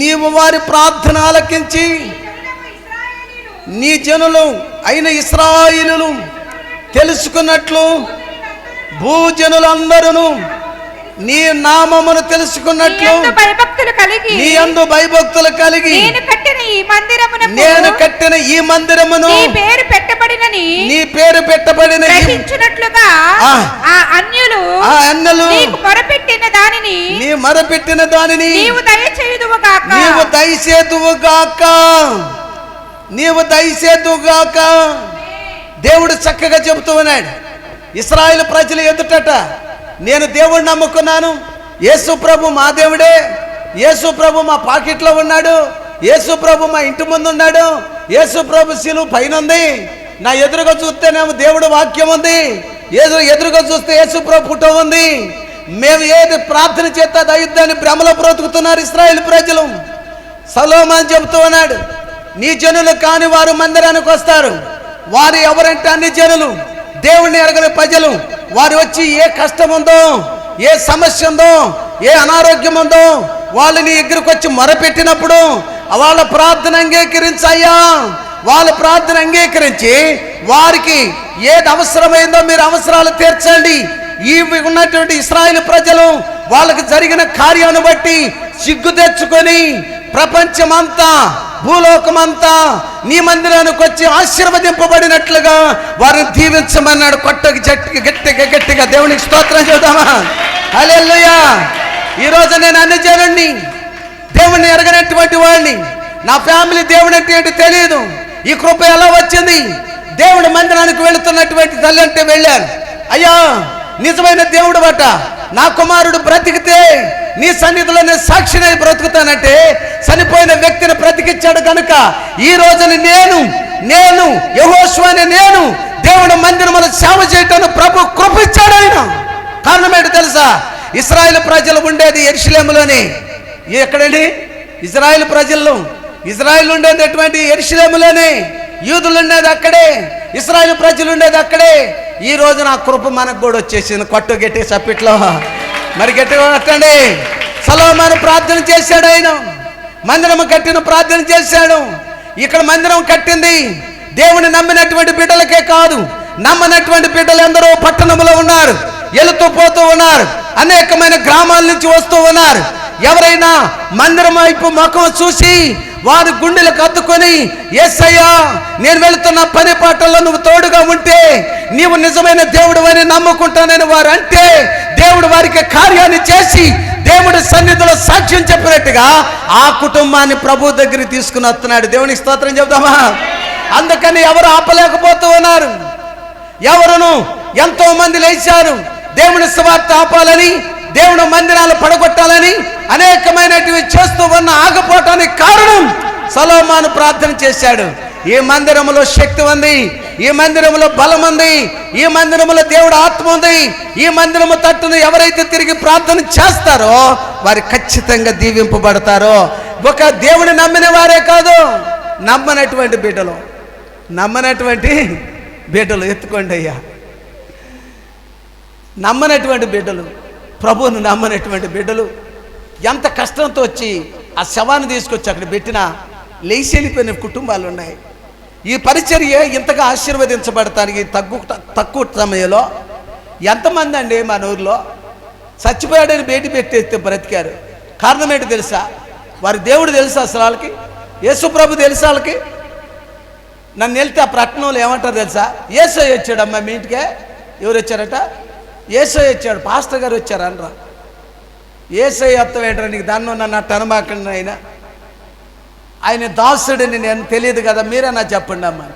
నీవు వారి ప్రార్థన ఆలకించి నీ జనులు అయిన ఇశ్రాయేలును తెలుసుకున్నట్లు భూజనులందరూ నీ నామమును తెలుసుకున్నట్లు నీ యందు భయభక్తులు కలిగి నేను కట్టిన ఈ మందిరమును నీ పేరు పెట్టబడిన గ్రహించునట్లుగా ఆ అన్యులు నీకు మొరపెట్టిన దానిని నీవు దయచేదువుగాక. దేవుడు చక్కగా చెబుతూ ఉన్నాడు. ఇశ్రాయేలు ప్రజలు ఎదుటట నేను దేవుడిని నమ్ముకున్నాను, యేసు ప్రభు మా దేవుడే, యేసు ప్రభు మా పాకెట్లో ఉన్నాడు, యేసు ప్రభు మా ఇంటి ముందు ఉన్నాడు, యేసు ప్రభు శిలువ పైన ఉంది, నా ఎదురుగా చూస్తేనేమో దేవుడు వాక్యం ఉంది, ఎదురుగా చూస్తే యేసు ప్రభు ఫోటో ఉంది, మేము ఏది ప్రార్థన చేస్తే అది అయ్యుద్దని భ్రమలో బ్రతుకుతున్నారు ఇశ్రాయేలు ప్రజలు. సొలొమోను చెబుతూ ఉన్నాడు, నీ జనులు కాని వారు మందిరానికి వస్తారు. వారు ఎవరంటే అన్ని జనులు, దేవుణ్ణి ఎరగని ప్రజలు. వారు వచ్చి ఏ కష్టం ఉందో, ఏ సమస్య ఉందో, ఏ అనారోగ్యం ఉందో వాళ్ళు నీ దగ్గరకు వచ్చి మొరపెట్టినప్పుడు వాళ్ళ ప్రార్థన అంగీకరించయ్యా. వాళ్ళ ప్రార్థన అంగీకరించి వారికి ఏది అవసరమైందో మీరు అవసరాలు తీర్చండి. ఈ ఉన్నటువంటి ఇశ్రాయేలు ప్రజలు వాళ్ళకి జరిగిన కార్యాన్ని బట్టి సిగ్గు తెచ్చుకొని ప్రపంచమంతా భూలోకమంతా నీ మందిరానికి వచ్చి ఆశీర్వదింపబడినట్లుగా వారిని దీవించమన్నాడు. కొట్టకి గట్టిగా దేవునికి స్తోత్రం చేద్దామా? హల్లెలూయా. ఈరోజు నేను అన్ని జనుడిని, దేవుణ్ణి ఎరగనటువంటి వాడిని, నా ఫ్యామిలీ దేవుడు అంటే ఏంటి తెలియదు. ఈ కృప ఎలా వచ్చింది? దేవుడి మందిరానికి వెళుతున్నటువంటి తల్లి అంటే వెళ్ళాను. అయ్యా నిజమైన దేవుడు బట్ట నా కుమారుడు బ్రతికితే నీ సన్నిధిలో నేను సాక్షిని బ్రతుకుతానంటే చనిపోయిన వ్యక్తిని బ్రతికిచ్చాడు కనుక ఈ రోజున నేను యెహోషువని నేను దేవుడి మందిరములో సేవ చేయటానికి ప్రభు కృప ఇచ్చాడు. ఆయన కారణం ఏంటో తెలుసా? ఇశ్రాయేలు ప్రజలు ఉండేది యెరూషలేములోనే. ఎక్కడండి? ఇశ్రాయేలు ప్రజలు, ఇశ్రాయేలు ఉండేటటువంటి యెరూషలేములోనే, యూదులు ఉండేది అక్కడే, ఇశ్రాయేలు ప్రజలు ఉండేది అక్కడే. ఈ రోజు నా కృప మనకు కూడా వచ్చేసింది. కొట్టు గట్టి చప్పిట్లో మరి గట్టిగా కట్టండి. సొలొమోను ప్రార్థన చేశాడు, ఆయన మందిరం కట్టిన ప్రార్థన చేశాడు. ఇక్కడ మందిరం కట్టింది దేవుని నమ్మినటువంటి బిడ్డలకే కాదు, నమ్మనటువంటి బిడ్డలు ఎందరో పట్టణంలో ఉన్నారు, వెళుతూ పోతూ ఉన్నారు, అనేకమైన గ్రామాల నుంచి వస్తూ ఉన్నారు. ఎవరైనా మందిరం వైపు ముఖం చూసి వారి గుండెలకు అద్దుకొని యేసయ్యా నేను వెళుతున్న పని పాటల్లో నువ్వు తోడుగా ఉంటే నీవు నిజమైన దేవుడు అని నమ్ముకుంటానని వారు అంటే దేవుడు వారికి కార్యాన్ని చేసి దేవుడి సన్నిధిలో సాక్ష్యం చెప్పినట్టుగా ఆ కుటుంబాన్ని ప్రభు దగ్గరికి తీసుకుని వస్తున్నాడు. దేవునికి స్తోత్రం చెప్దామా? అందుకని ఎవరు ఆపలేకపోతూ ఉన్నారు. ఎవరును ఎంతో మంది లేచారు దేవుని సువార్త ఆపాలని, దేవుని మందిరాలు పడగొట్టాలని అనేకమైనటివి చేస్తూ ఉన్న ఆగిపోవటానికి కారణం సొలొమోను ప్రార్థన చేశాడు. ఈ మందిరంలో శక్తి ఉంది, ఈ మందిరంలో బలం ఉంది, ఈ మందిరంలో దేవుడు ఆత్మ ఉంది. ఈ మందిరము తట్టును ఎవరైతే తిరిగి ప్రార్థన చేస్తారో వారు ఖచ్చితంగా దీవింపబడతారో. ఒక దేవుని నమ్మిన వారే కాదు, నమ్మనటువంటి బిడ్డలు ఎత్తుకోండి అయ్యా. నమ్మనటువంటి బిడ్డలు, ప్రభువును నమ్మనటువంటి బిడ్డలు ఎంత కష్టంతో వచ్చి ఆ శవాన్ని తీసుకొచ్చి అక్కడ పెట్టినా లేచి వెళ్ళిపోయిన కుటుంబాలు ఉన్నాయి. ఈ పరిచర్య ఇంతగా ఆశీర్వదించబడటానికి తక్కువ సమయంలో ఎంతమంది అండి మన ఊర్లో చచ్చిపోయాడని బయట పెట్టేస్తే బ్రతికారు. కారణం ఏంటి తెలుసా? వారి దేవుడు తెలుసా అసలు వాళ్ళకి? యేసు ప్రభు తెలుసా వాళ్ళకి? నన్ను వెళ్తే ఆ ప్రకటనలో ఏమంటారు తెలుసా? యేసయ్య వచ్చాడమ్మా మీ ఇంటికే. ఎవరు వచ్చారట? యేసయ్య వచ్చాడు. పాస్టర్ గారు వచ్చారు అనరా. యేసయ్య అర్థం ఏంటరా? నీకు దాన్ని నన్ను అట్ట అనమాకండి. ఆయన దాసుడిని నేను తెలియదు కదా, మీరే నా చెప్పండి అమ్మా.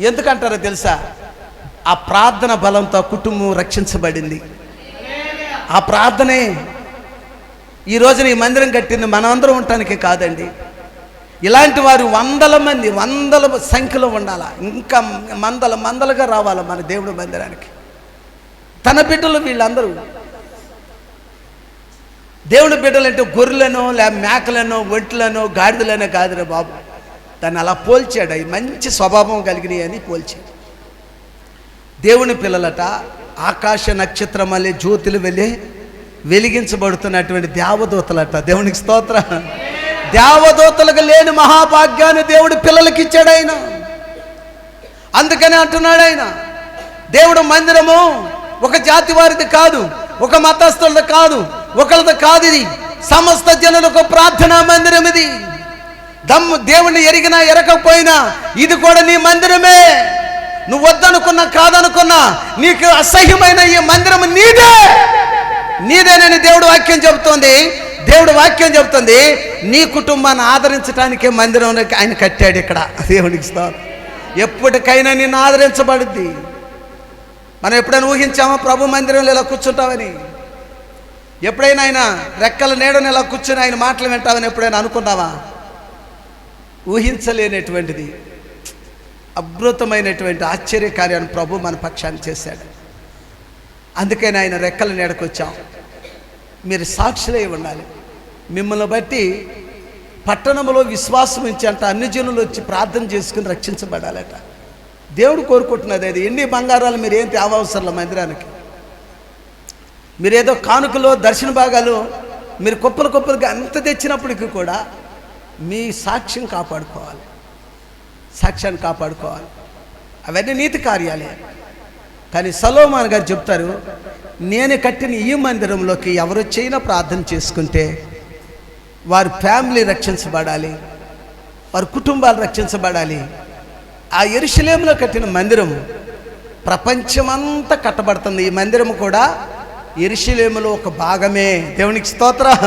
ఎందుకంటారో తెలుసా? ఆ ప్రార్థన బలంతో కుటుంబం రక్షించబడింది. ఆ ప్రార్థనే ఈ రోజున ఈ మందిరం కట్టింది మనమందరం ఉండటానికి కాదండి. ఇలాంటి వారు వందల సంఖ్యలో ఉండాలా, ఇంకా మందలుగా రావాలా మన దేవుడి మందిరానికి. తన బిడ్డలు వీళ్ళందరూ దేవుని బిడ్డలంటే గొర్రెలను మేకలను ఒంట్లను గాడిదలనో కాదురా బాబు. దాన్ని అలా పోల్చాడు. అవి మంచి స్వభావం కలిగినవి అని పోల్చాడు. దేవుని పిల్లలట ఆకాశ నక్షత్రం వల్లే జ్యోతులు వెళ్ళి వెలిగించబడుతున్నటువంటి దేవదూతలట. దేవునికి స్తోత్రం. దేవదూతలకు లేని మహాభాగ్యాన్ని దేవుడు పిల్లలకి ఇచ్చాడు ఆయన. అందుకని అంటున్నాడు ఆయన, దేవుడు మందిరము ఒక జాతి వారిది కాదు, ఒక మతస్థులది కాదు, ఒకరిది కాదు. ఇది సమస్త జనులకు ప్రార్థనా మందిరం. ఇది దేవుణ్ణి ఎరిగినా ఎరగకపోయినా ఇది కూడా నీ మందిరమే. నువ్వు వద్దనుకున్నా కాదనుకున్నా నీకు అసహ్యమైన ఈ మందిరం నీదేనని దేవుడు వాక్యం చెబుతోంది. దేవుడు వాక్యం చెబుతుంది, నీ కుటుంబాన్ని ఆదరించడానికే మందిరం ఆయన కట్టాడు ఇక్కడ. దేవునికి స్తోత్రం. ఎప్పటికైనా నిన్ను ఆదరించబడుద్ది. మనం ఎప్పుడైనా ఊహించామా ప్రభు మందిరంలో ఇలా కూర్చుంటామని? ఎప్పుడైనా ఆయన రెక్కల నీడని ఇలా కూర్చొని ఆయన మాటలు వింటామని ఎప్పుడైనా అనుకున్నావా? ఊహించలేనటువంటిది, అద్భుతమైనటువంటి ఆశ్చర్యకార్యాన్ని ప్రభు మన పక్షాన్ని చేశాడు. అందుకని ఆయన రెక్కల నీడకు వచ్చాం. మీరు సాక్షులై ఉండాలి. మిమ్మల్ని బట్టి పట్టణంలో విశ్వాసం ఉంచి అంట అన్ని జనులు వచ్చి ప్రార్థన చేసుకుని రక్షించబడాలట. దేవుడు కోరుకుంటున్నది అది. ఎన్ని బంగారాలు మీరు ఏం తేవవసరం మందిరానికి. మీరేదో కానుకలో దర్శన భాగాలు మీరు కుప్పలుగా అంత తెచ్చినప్పటికీ కూడా మీ సాక్ష్యాన్ని కాపాడుకోవాలి. అవన్నీ నీతి కార్యాలే. కానీ సొలొమోను గారు చెప్తారు, నేను కట్టిన ఈ మందిరంలోకి ఎవరు వచ్చినా ప్రార్థన చేసుకుంటే వారి ఫ్యామిలీ రక్షించబడాలి, వారి కుటుంబాలు రక్షించబడాలి. ఆ యెరూషలేములో కట్టిన మందిరం ప్రపంచమంతా కట్టబడుతుంది. ఈ మందిరం కూడా యెరూషలేములో ఒక భాగమే. దేవునికి స్తోత్రం.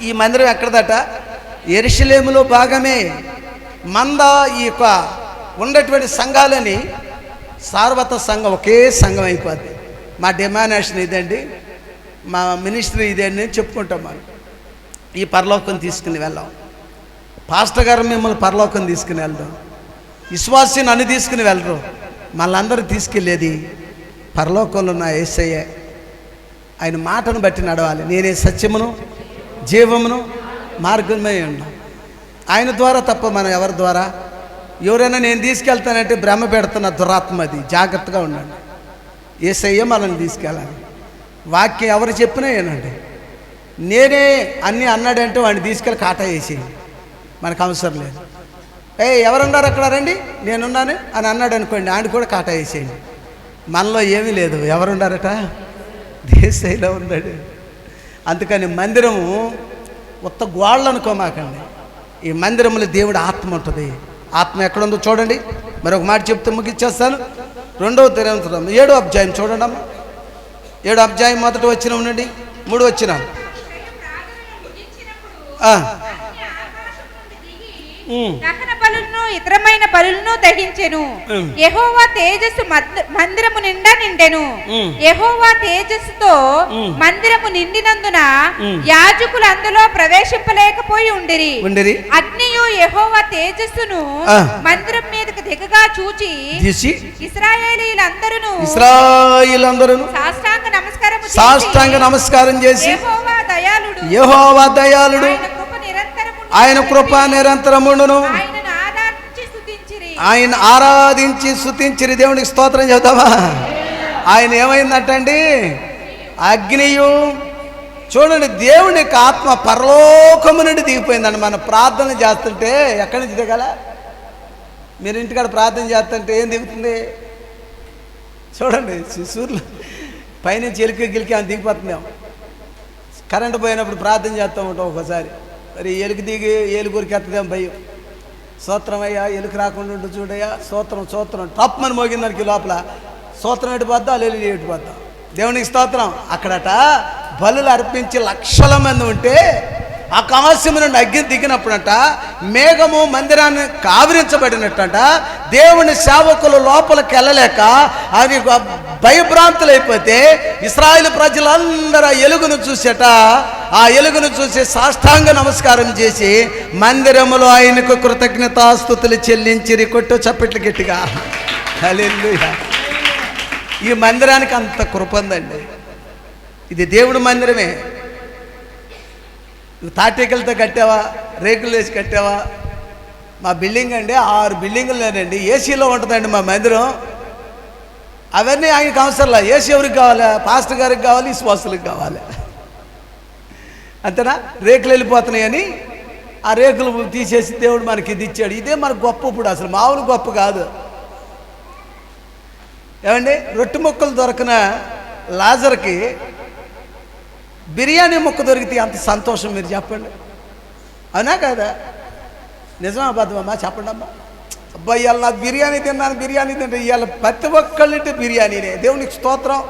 ఈ మందిరం ఎక్కడదట? యెరూషలేములో భాగమే. ఈ యొక్క ఉన్నటువంటి సంఘాలని సార్వత సంఘం ఒకే సంఘం అయిపోద్ది. మా డిమానేషన్ ఇదండి, మా మినిస్ట్రీ ఇదండి అని చెప్పుకుంటాం. మనం ఈ పరలోకం తీసుకుని వెళ్ళాం. పాస్టర్ గారు మిమ్మల్ని పరలోకం తీసుకుని వెళ్దాం. విశ్వాసి నన్ను తీసుకుని వెళ్ళరు. మళ్ళందరూ తీసుకెళ్ళేది పరలోకంలో ఉన్న యేసయ్యే. ఆయన మాటను బట్టి నడవాలి. నేనే సత్యమును జీవమును మార్గమే ఉన్నాం. ఆయన ద్వారా తప్ప మనం ఎవరి ద్వారా? ఎవరైనా నేను తీసుకెళ్తానంటే భ్రమ పెడుతున్న దురాత్మ అది. జాగ్రత్తగా ఉండండి. యేసయ్య మనల్ని తీసుకెళ్ళాలి. వాక్యం ఎవరు చెప్పినా ఏనండి. నేనే అన్నీ అన్నాడంటే వాడిని తీసుకెళ్ళి కాటా వేసి మనకు అవసరం లేదు. ఎవరున్నారు అక్కడ రండి నేనున్నాను అని అన్నాడు అనుకోండి, ఆయన కూడా కాటా వేసేయండి. మనలో ఏమీ లేదు. ఎవరున్నారట? యేసయ్యలో ఉన్నాడు. అందుకని మందిరము ఉత్త గోళ్ళు అనుకోమాకండి. ఈ మందిరంలో దేవుడు ఆత్మ ఉంటుంది. ఆత్మ ఎక్కడుందో చూడండి. మరొక మాట చెప్తే ముగిచ్చేస్తాను. 2వ కొరింథీయులు 7వ అధ్యాయం చూడండి అమ్మ. 7వ అధ్యాయం 1వ వచనం నుండి 3వ వచనం. దహన బలులను ఇతరమైన బలులను దహించెను. యెహోవా తేజస్సు మందిరము నిండా నిండెను. యెహోవా తేజస్సుతో మందిరము నిండినందున యాజకులు అందులో ప్రవేశింపలేకపోయి ఉండిరి. అగ్నియు యెహోవా తేజస్సును మందిరం మీద మీదకి దిగగా చూచి ఇశ్రాయేలీలందరూ సాష్టాంగ నమస్కారం చేసి యెహోవా దయాళుడు ఆయన కృప నిరంతరముండును ఆయన ఆరాధించి స్తుతించిరి. దేవునికి స్తోత్రం చెబుతావా? ఆయన ఏమైందంటండి, అగ్నియు. చూడండి, దేవునికి ఆత్మ పరలోకము నుండి దిగిపోయిందండి. మన ప్రార్థన చేస్తుంటే ఎక్కడి నుంచి దిగాల? మీరు ఇంటికాడ ప్రార్థన చేస్తుంటే ఏం దిగుతుంది? చూడండి, సూర్యులు పైనుంచి ఎలికి గిలికి అని దిగిపోతుందేమో. కరెంటు పోయినప్పుడు ప్రార్థన చేస్తూ ఉంటాం ఒకసారి, మరి ఎలుగు దిగి ఏలుగురికి ఎత్తదేమో భయం. స్తోత్రం అయ్యా, ఎలుగు రాకుండా ఉండు చూడయ్యా, స్తోత్రం టప్మని మోగిందానికి లోపల స్తోత్రం ఎటుపోద్దా, లేదు ఎటుపోద్దా. దేవునికి స్తోత్రం. అక్కడట బలులు అర్పించి లక్షల మంది ఉంటే ఆకాశం నుండి అగ్ని దిగినప్పుడంట మేఘము మందిరాన్ని కావిరించబడినట్టంట. దేవుని సేవకులు లోపలికి వెళ్ళలేక అది భయభ్రాంతులైపోతే ఇశ్రాయేలు ప్రజలందరూ ఆ ఎలుగును చూసేట, ఆ ఎలుగును చూసి సాష్టాంగ నమస్కారం చేసి మందిరములో ఆయనకు కృతజ్ఞతాస్తుతులు చెల్లించిరి. కొట్టు చప్పట్లు గట్టిగా. హల్లెలూయా. ఈ మందిరానికి అంత కృప ఉందండి. ఇది దేవుడి మందిరమే. తాటికలతో కట్టావా, రేకులు వేసి కట్టావా? మా బిల్డింగ్ అండి 6 బిల్డింగులు లేనండి, ఏసీలో ఉంటుందండి మా మందిరం. అవన్నీ ఆయనకు అవసరంలా. ఏసీ ఎవరికి కావాలి? పాస్టర్ గారికి కావాలి, విశ్వాసులకు కావాలి. అంతేనా? రేకులు వెళ్ళిపోతున్నాయని ఆ రేకులు తీసేసి దేవుడు మనకి ఇది ఇచ్చాడు. ఇదే మనకు గొప్ప. ఇప్పుడు అసలు మామూలు గొప్ప కాదు. ఏమండి, రొట్టె ముక్కలు దొరకన లాజర్కి బిర్యానీ ముక్క దొరికితే అంత సంతోషం మీరు చెప్పండి. అవునా కదా? నిజమా అబద్ధమమ్మా? చెప్పండి అమ్మా. అబ్బాయి ఇవాళ నాకు బిర్యానీ తింటే ఇవాళ ప్రతి ఒక్కళ్ళంటే బిర్యానీనే. దేవునికి స్తోత్రం.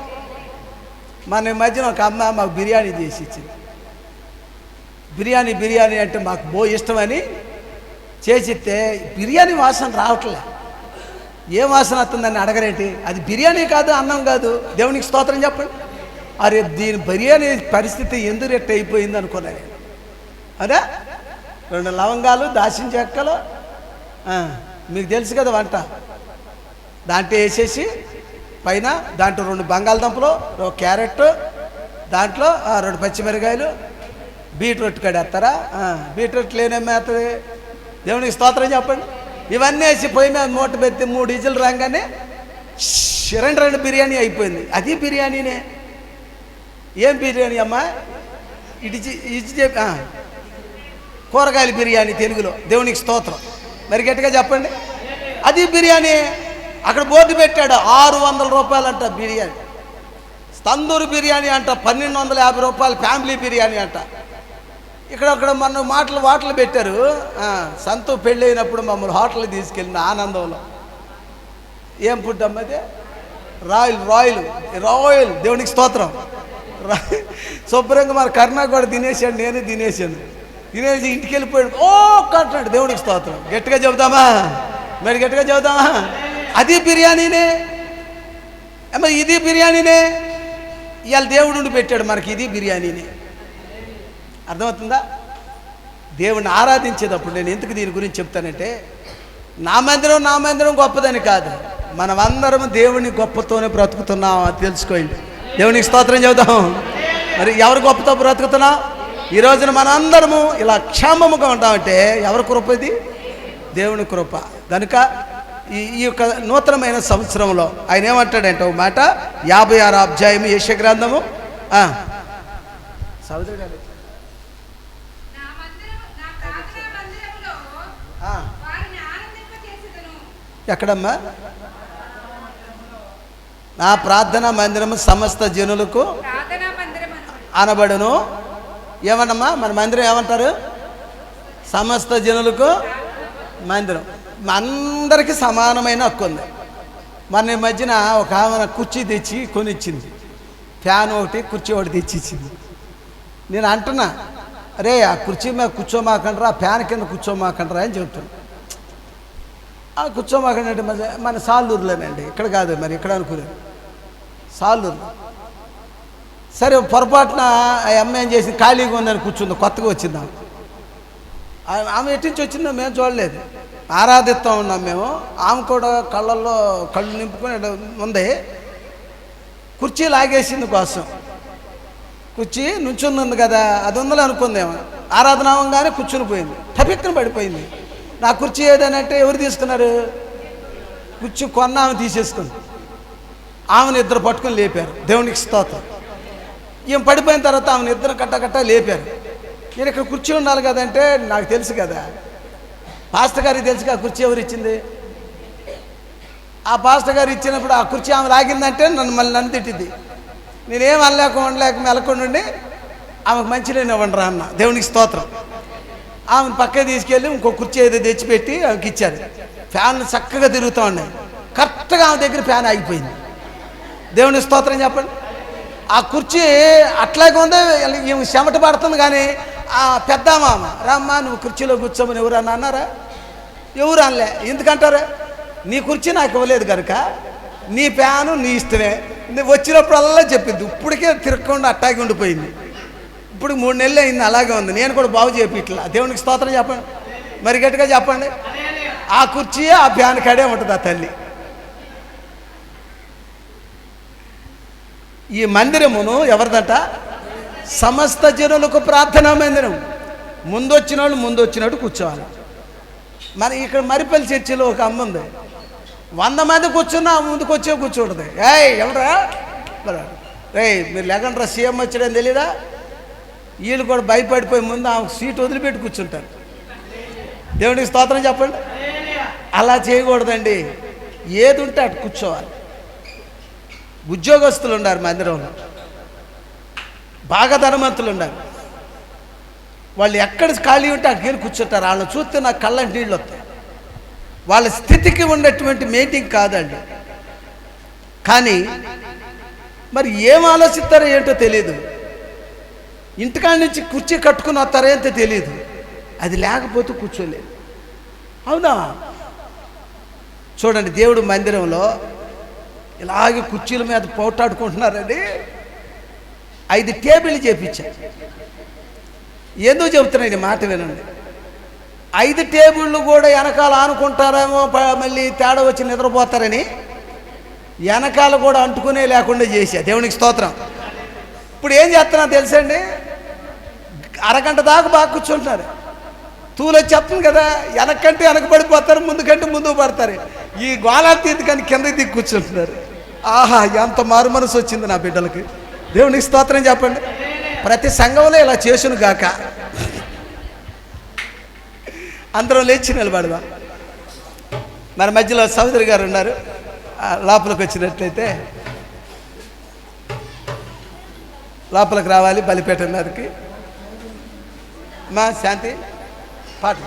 మన మధ్యన ఒక అమ్మ మాకు బిర్యానీ చేసి ఇచ్చింది. బిర్యానీ అంటే మాకు ఇష్టమని చేసిస్తే బిర్యానీ వాసన రావట్లే. ఏ వాసన వస్తుందని అడగరేంటి? అది బిర్యానీ కాదు, అన్నం కాదు. దేవునికి స్తోత్రం చెప్పండి. అరే, దీని బిర్యానీ పరిస్థితి ఎందుకు రెట్ట అయిపోయింది అనుకున్నాను. అదే 2 లవంగాలు, దాల్చిన చెక్కలు, మీకు తెలుసు కదా వంట, దాంట్లో వేసేసి పైన దాంట్లో 2 బంగాళదుంపలు, 1 క్యారెట్, దాంట్లో 2 పచ్చిమిరకాయలు, బీట్రూట్ కడేస్తారా? బీట్రూట్ లేనేమేస్తుంది? దేవునికి స్తోత్రం చెప్పండి. ఇవన్నీ వేసి పొయ్యి మీద మూట పెట్టి 3 విజిల్ రాగానే 2 బిర్యానీ అయిపోయింది. అది బిర్యానీనే. ఏం బిర్యానీ అమ్మా? కూరగాయల బిర్యానీ తెలుగులో. దేవునికి స్తోత్రం. మరి గట్టిగా చెప్పండి. అది బిర్యానీ. అక్కడ బోర్డు పెట్టాడు 600 రూపాయలు అంట బిర్యానీ. తందూరి బిర్యానీ అంట 1250 రూపాయలు. ఫ్యామిలీ బిర్యానీ అంట. ఇక్కడ మన హోటల్ పెట్టారు. సంతు పెళ్ళి అయినప్పుడు మమ్మల్ని హోటల్కి తీసుకెళ్ళిన ఆనందంలో. ఏం ఫుడ్ అమ్మది? రాయల్. దేవునికి స్తోత్రం. శుభ్రంగా మన కర్ణాకు కూడా తినేసాడు, నేను తినేసి ఇంటికి వెళ్ళిపోయాడు. కట్టినాడు. దేవునికి స్తోత్రం. గట్టిగా చెబుతామా? మరి గట్టిగా చెబుతామా? అది బిర్యానీనే. మరి ఇది బిర్యానీనే. ఇవాళ దేవుడు ఉండి పెట్టాడు మనకి. ఇది బిర్యానీనే. అర్థమవుతుందా? దేవుని ఆరాధించేటప్పుడు నేను ఎందుకు దీని గురించి చెప్తానంటే, నా మందిరం గొప్పదని కాదు, మనమందరం దేవుని గొప్పతోనే బ్రతుకుతున్నాం అది తెలుసుకోండి. దేవునికి స్తోత్రం చెబుతాం. మరి ఎవరు గొప్పతో బ్రతుకుతున్నాం? ఈ రోజున మనందరము ఇలా క్షేమముగా ఉంటామంటే ఎవరి కృప? ఇది దేవుని కృప. కనుక ఈ యొక్క నూతనమైన సంవత్సరంలో ఆయన ఏమంటాడంటే ఒక మాట, 56వ అధ్యాయము యెషయా గ్రంథము. సోదరుడు గారు, ఎక్కడమ్మా? నా ప్రార్థనా మందిరము సమస్త జనులకు అనబడును. ఏమన్నమ్మా? మన మందిరం ఏమంటారు? సమస్త జనులకు మందిరం. అందరికీ సమానమైన హక్కు ఉంది. మన మధ్యన ఒక ఆమె కుర్చీ తెచ్చి కొనిచ్చింది. ఫ్యాన్ ఒకటి, కుర్చీ ఒకటి తెచ్చిచ్చింది. నేను అంటున్నా, అరే ఆ కుర్చీ మీద కూర్చోమాకండ్రా, ఆ ఫ్యాన్ కింద కూర్చోమాకండ్రా అని చెప్తున్నా. ఆ కూర్చోమాకండి అంటే మన సాలూరులోనండి, ఇక్కడ కాదు. మరి ఇక్కడ అనుకున్నాను సాలూరు. సరే, పొరపాటున ఆ అమ్మాయి ఏం చేసి ఖాళీగా ఉందని కూర్చుంది. కొత్తగా వచ్చిందా ఆమె ఎట్టించి వచ్చిందో మేము చూడలేదు. ఆరాధిస్తూ ఉన్నాం మేము. ఆమె కూడా కళ్ళల్లో కళ్ళు నింపుకొని ఉంది. కుర్చీ లాగేసింది కోసం, కుర్చీ నుంచుంది కదా, అది ఉందని అనుకుందేమో. ఆరాధన అవ్వగానే కూర్చుని పోయింది, టపిక్కన పడిపోయింది. నా కుర్చీ ఏదనంటే ఎవరు తీసుకున్నారు? కుర్చీ కొన్న ఆమె తీసేసుకుంది. ఆమెను ఇద్దరు పట్టుకొని లేపారు. దేవునికి స్తోత్రం. ఈమె పడిపోయిన తర్వాత ఆమెను ఇద్దరు కట్ట లేపారు. నేను ఇక్కడ కుర్చీ ఉండాలి కదంటే నాకు తెలుసు కదా, పాస్టర్ గారికి తెలుసు ఆ కుర్చీ ఎవరు ఇచ్చింది. ఆ పాస్టర్ గారు ఇచ్చినప్పుడు ఆ కుర్చీ ఆమె లాగిందంటే నన్ను తిట్టింది. నేనేం అనలేక మెలకుండా ఆమెకు మంచినీళ్ళు ఇవ్వండి రా అన్న. దేవునికి స్తోత్రం. ఆమెను పక్కకి తీసుకెళ్ళి ఇంకో కుర్చీ ఏదో తెచ్చిపెట్టి ఆమెకి ఇచ్చారు. ఫ్యాన్లు చక్కగా తిరుగుతూ ఉన్నాయి. కరెక్ట్గా ఆమె దగ్గర ఫ్యాన్ ఆగిపోయింది. దేవునికి స్తోత్రం చెప్పండి. ఆ కుర్చీ అట్లాగే ఉంది, చెమట పడుతుంది. కానీ ఆ పెద్ద మామ రామ్మా నువ్వు కుర్చీలో కూర్చోమని ఎవరు అన్నారా? ఎవరు అనలే. ఎందుకంటారా? నీ కుర్చీ నాకు ఇవ్వలేదు కనుక నీ ఫ్యాను నీ ఇష్టమే. నువ్వు వచ్చినప్పుడల్లా చెప్పింది. ఇప్పటికే తిరగకుండా అట్టాగి ఉండిపోయింది. ఇప్పుడు 3 నెలలు అయింది, అలాగే ఉంది. నేను కూడా బాగు చేపి ఇట్లా. దేవునికి స్తోత్రం చెప్పండి, మరి గట్టిగా చెప్పండి. ఆ కుర్చీ ఆ ఫ్యాన్ కాడే ఉంటుంది ఆ తల్లి. ఈ మందిరమును ఎవరిదట? సమస్త జనులకు ప్రార్థనా మందిరం. ముందొచ్చిన వాళ్ళు ముందొచ్చినట్టు కూర్చోవాలి. మరి ఇక్కడ మరిపల్లి చర్చిలో ఒక అమ్మ ఉంది. 100 మంది కూర్చున్నా ముందుకు వచ్చే కూర్చోడదు. ఎవరా మీరు లేకుండా సీఎం వచ్చాడని తెలీదా? వీళ్ళు కూడా భయపడిపోయి ముందు ఆమె సీట్ వదిలిపెట్టి కూర్చుంటారు. దేవునికి స్తోత్రం చెప్పండి. అలా చేయకూడదండి. ఏది ఉంటే అటు కూర్చోవాలి. ఉద్యోగస్తులు ఉన్నారు మందిరంలో, బాగా ధనవంతులు ఉన్నారు. వాళ్ళు ఎక్కడ ఖాళీ ఉంటే అక్కడికి కూర్చుంటారు. వాళ్ళని చూస్తే నాకు కళ్ళకి నీళ్ళు వస్తాయి. వాళ్ళ స్థితికి ఉన్నటువంటి మీటింగ్ కాదండి. కానీ మరి ఏం ఆలోచిస్తారో ఏంటో తెలియదు. ఇంటికాడ నుంచి కుర్చీ కట్టుకుని వస్తారో ఏంటో తెలియదు. అది లేకపోతే కూర్చోలేదు. అవునా? చూడండి, దేవుడు మందిరంలో ఇలాగే కుర్చీల మీద పోటాడుకుంటున్నారండి. 5 టేబుల్ చేపించారు. ఎందుకు చెబుతున్నాయి మాట వినండి. 5 టేబుళ్ళు కూడా వెనకాల ఆనుకుంటారేమో, మళ్ళీ తేడా వచ్చి నిద్రపోతారని వెనకాల కూడా అంటుకునే లేకుండా చేశా. దేవునికి స్తోత్రం. ఇప్పుడు ఏం చేస్తున్నా తెలుసండి, అరగంట దాకా బాగా కూర్చుంటున్నారు. తూలు వచ్చేస్తుంది కదా, వెనక్కంటే వెనక పడిపోతారు, ముందుకంటే ముందుకు పడతారు. ఈ గోళాలు తీద్దు కానీ కిందకి దిగి కూర్చుంటున్నారు. ఆహా, ఎంత మారు మనసు వచ్చింది నా బిడ్డలకి. దేవునికి స్తోత్రం చెప్పండి. ప్రతి సంఘంలో ఇలా చేసును గాక. అందరం లేచి నిలబడదాం. మన మధ్యలో సహోదరి గారు ఉన్నారు, లోపలికి వచ్చినట్లయితే లోపలికి రావాలి. బలిపేట మీదకి మా శాంతి పాట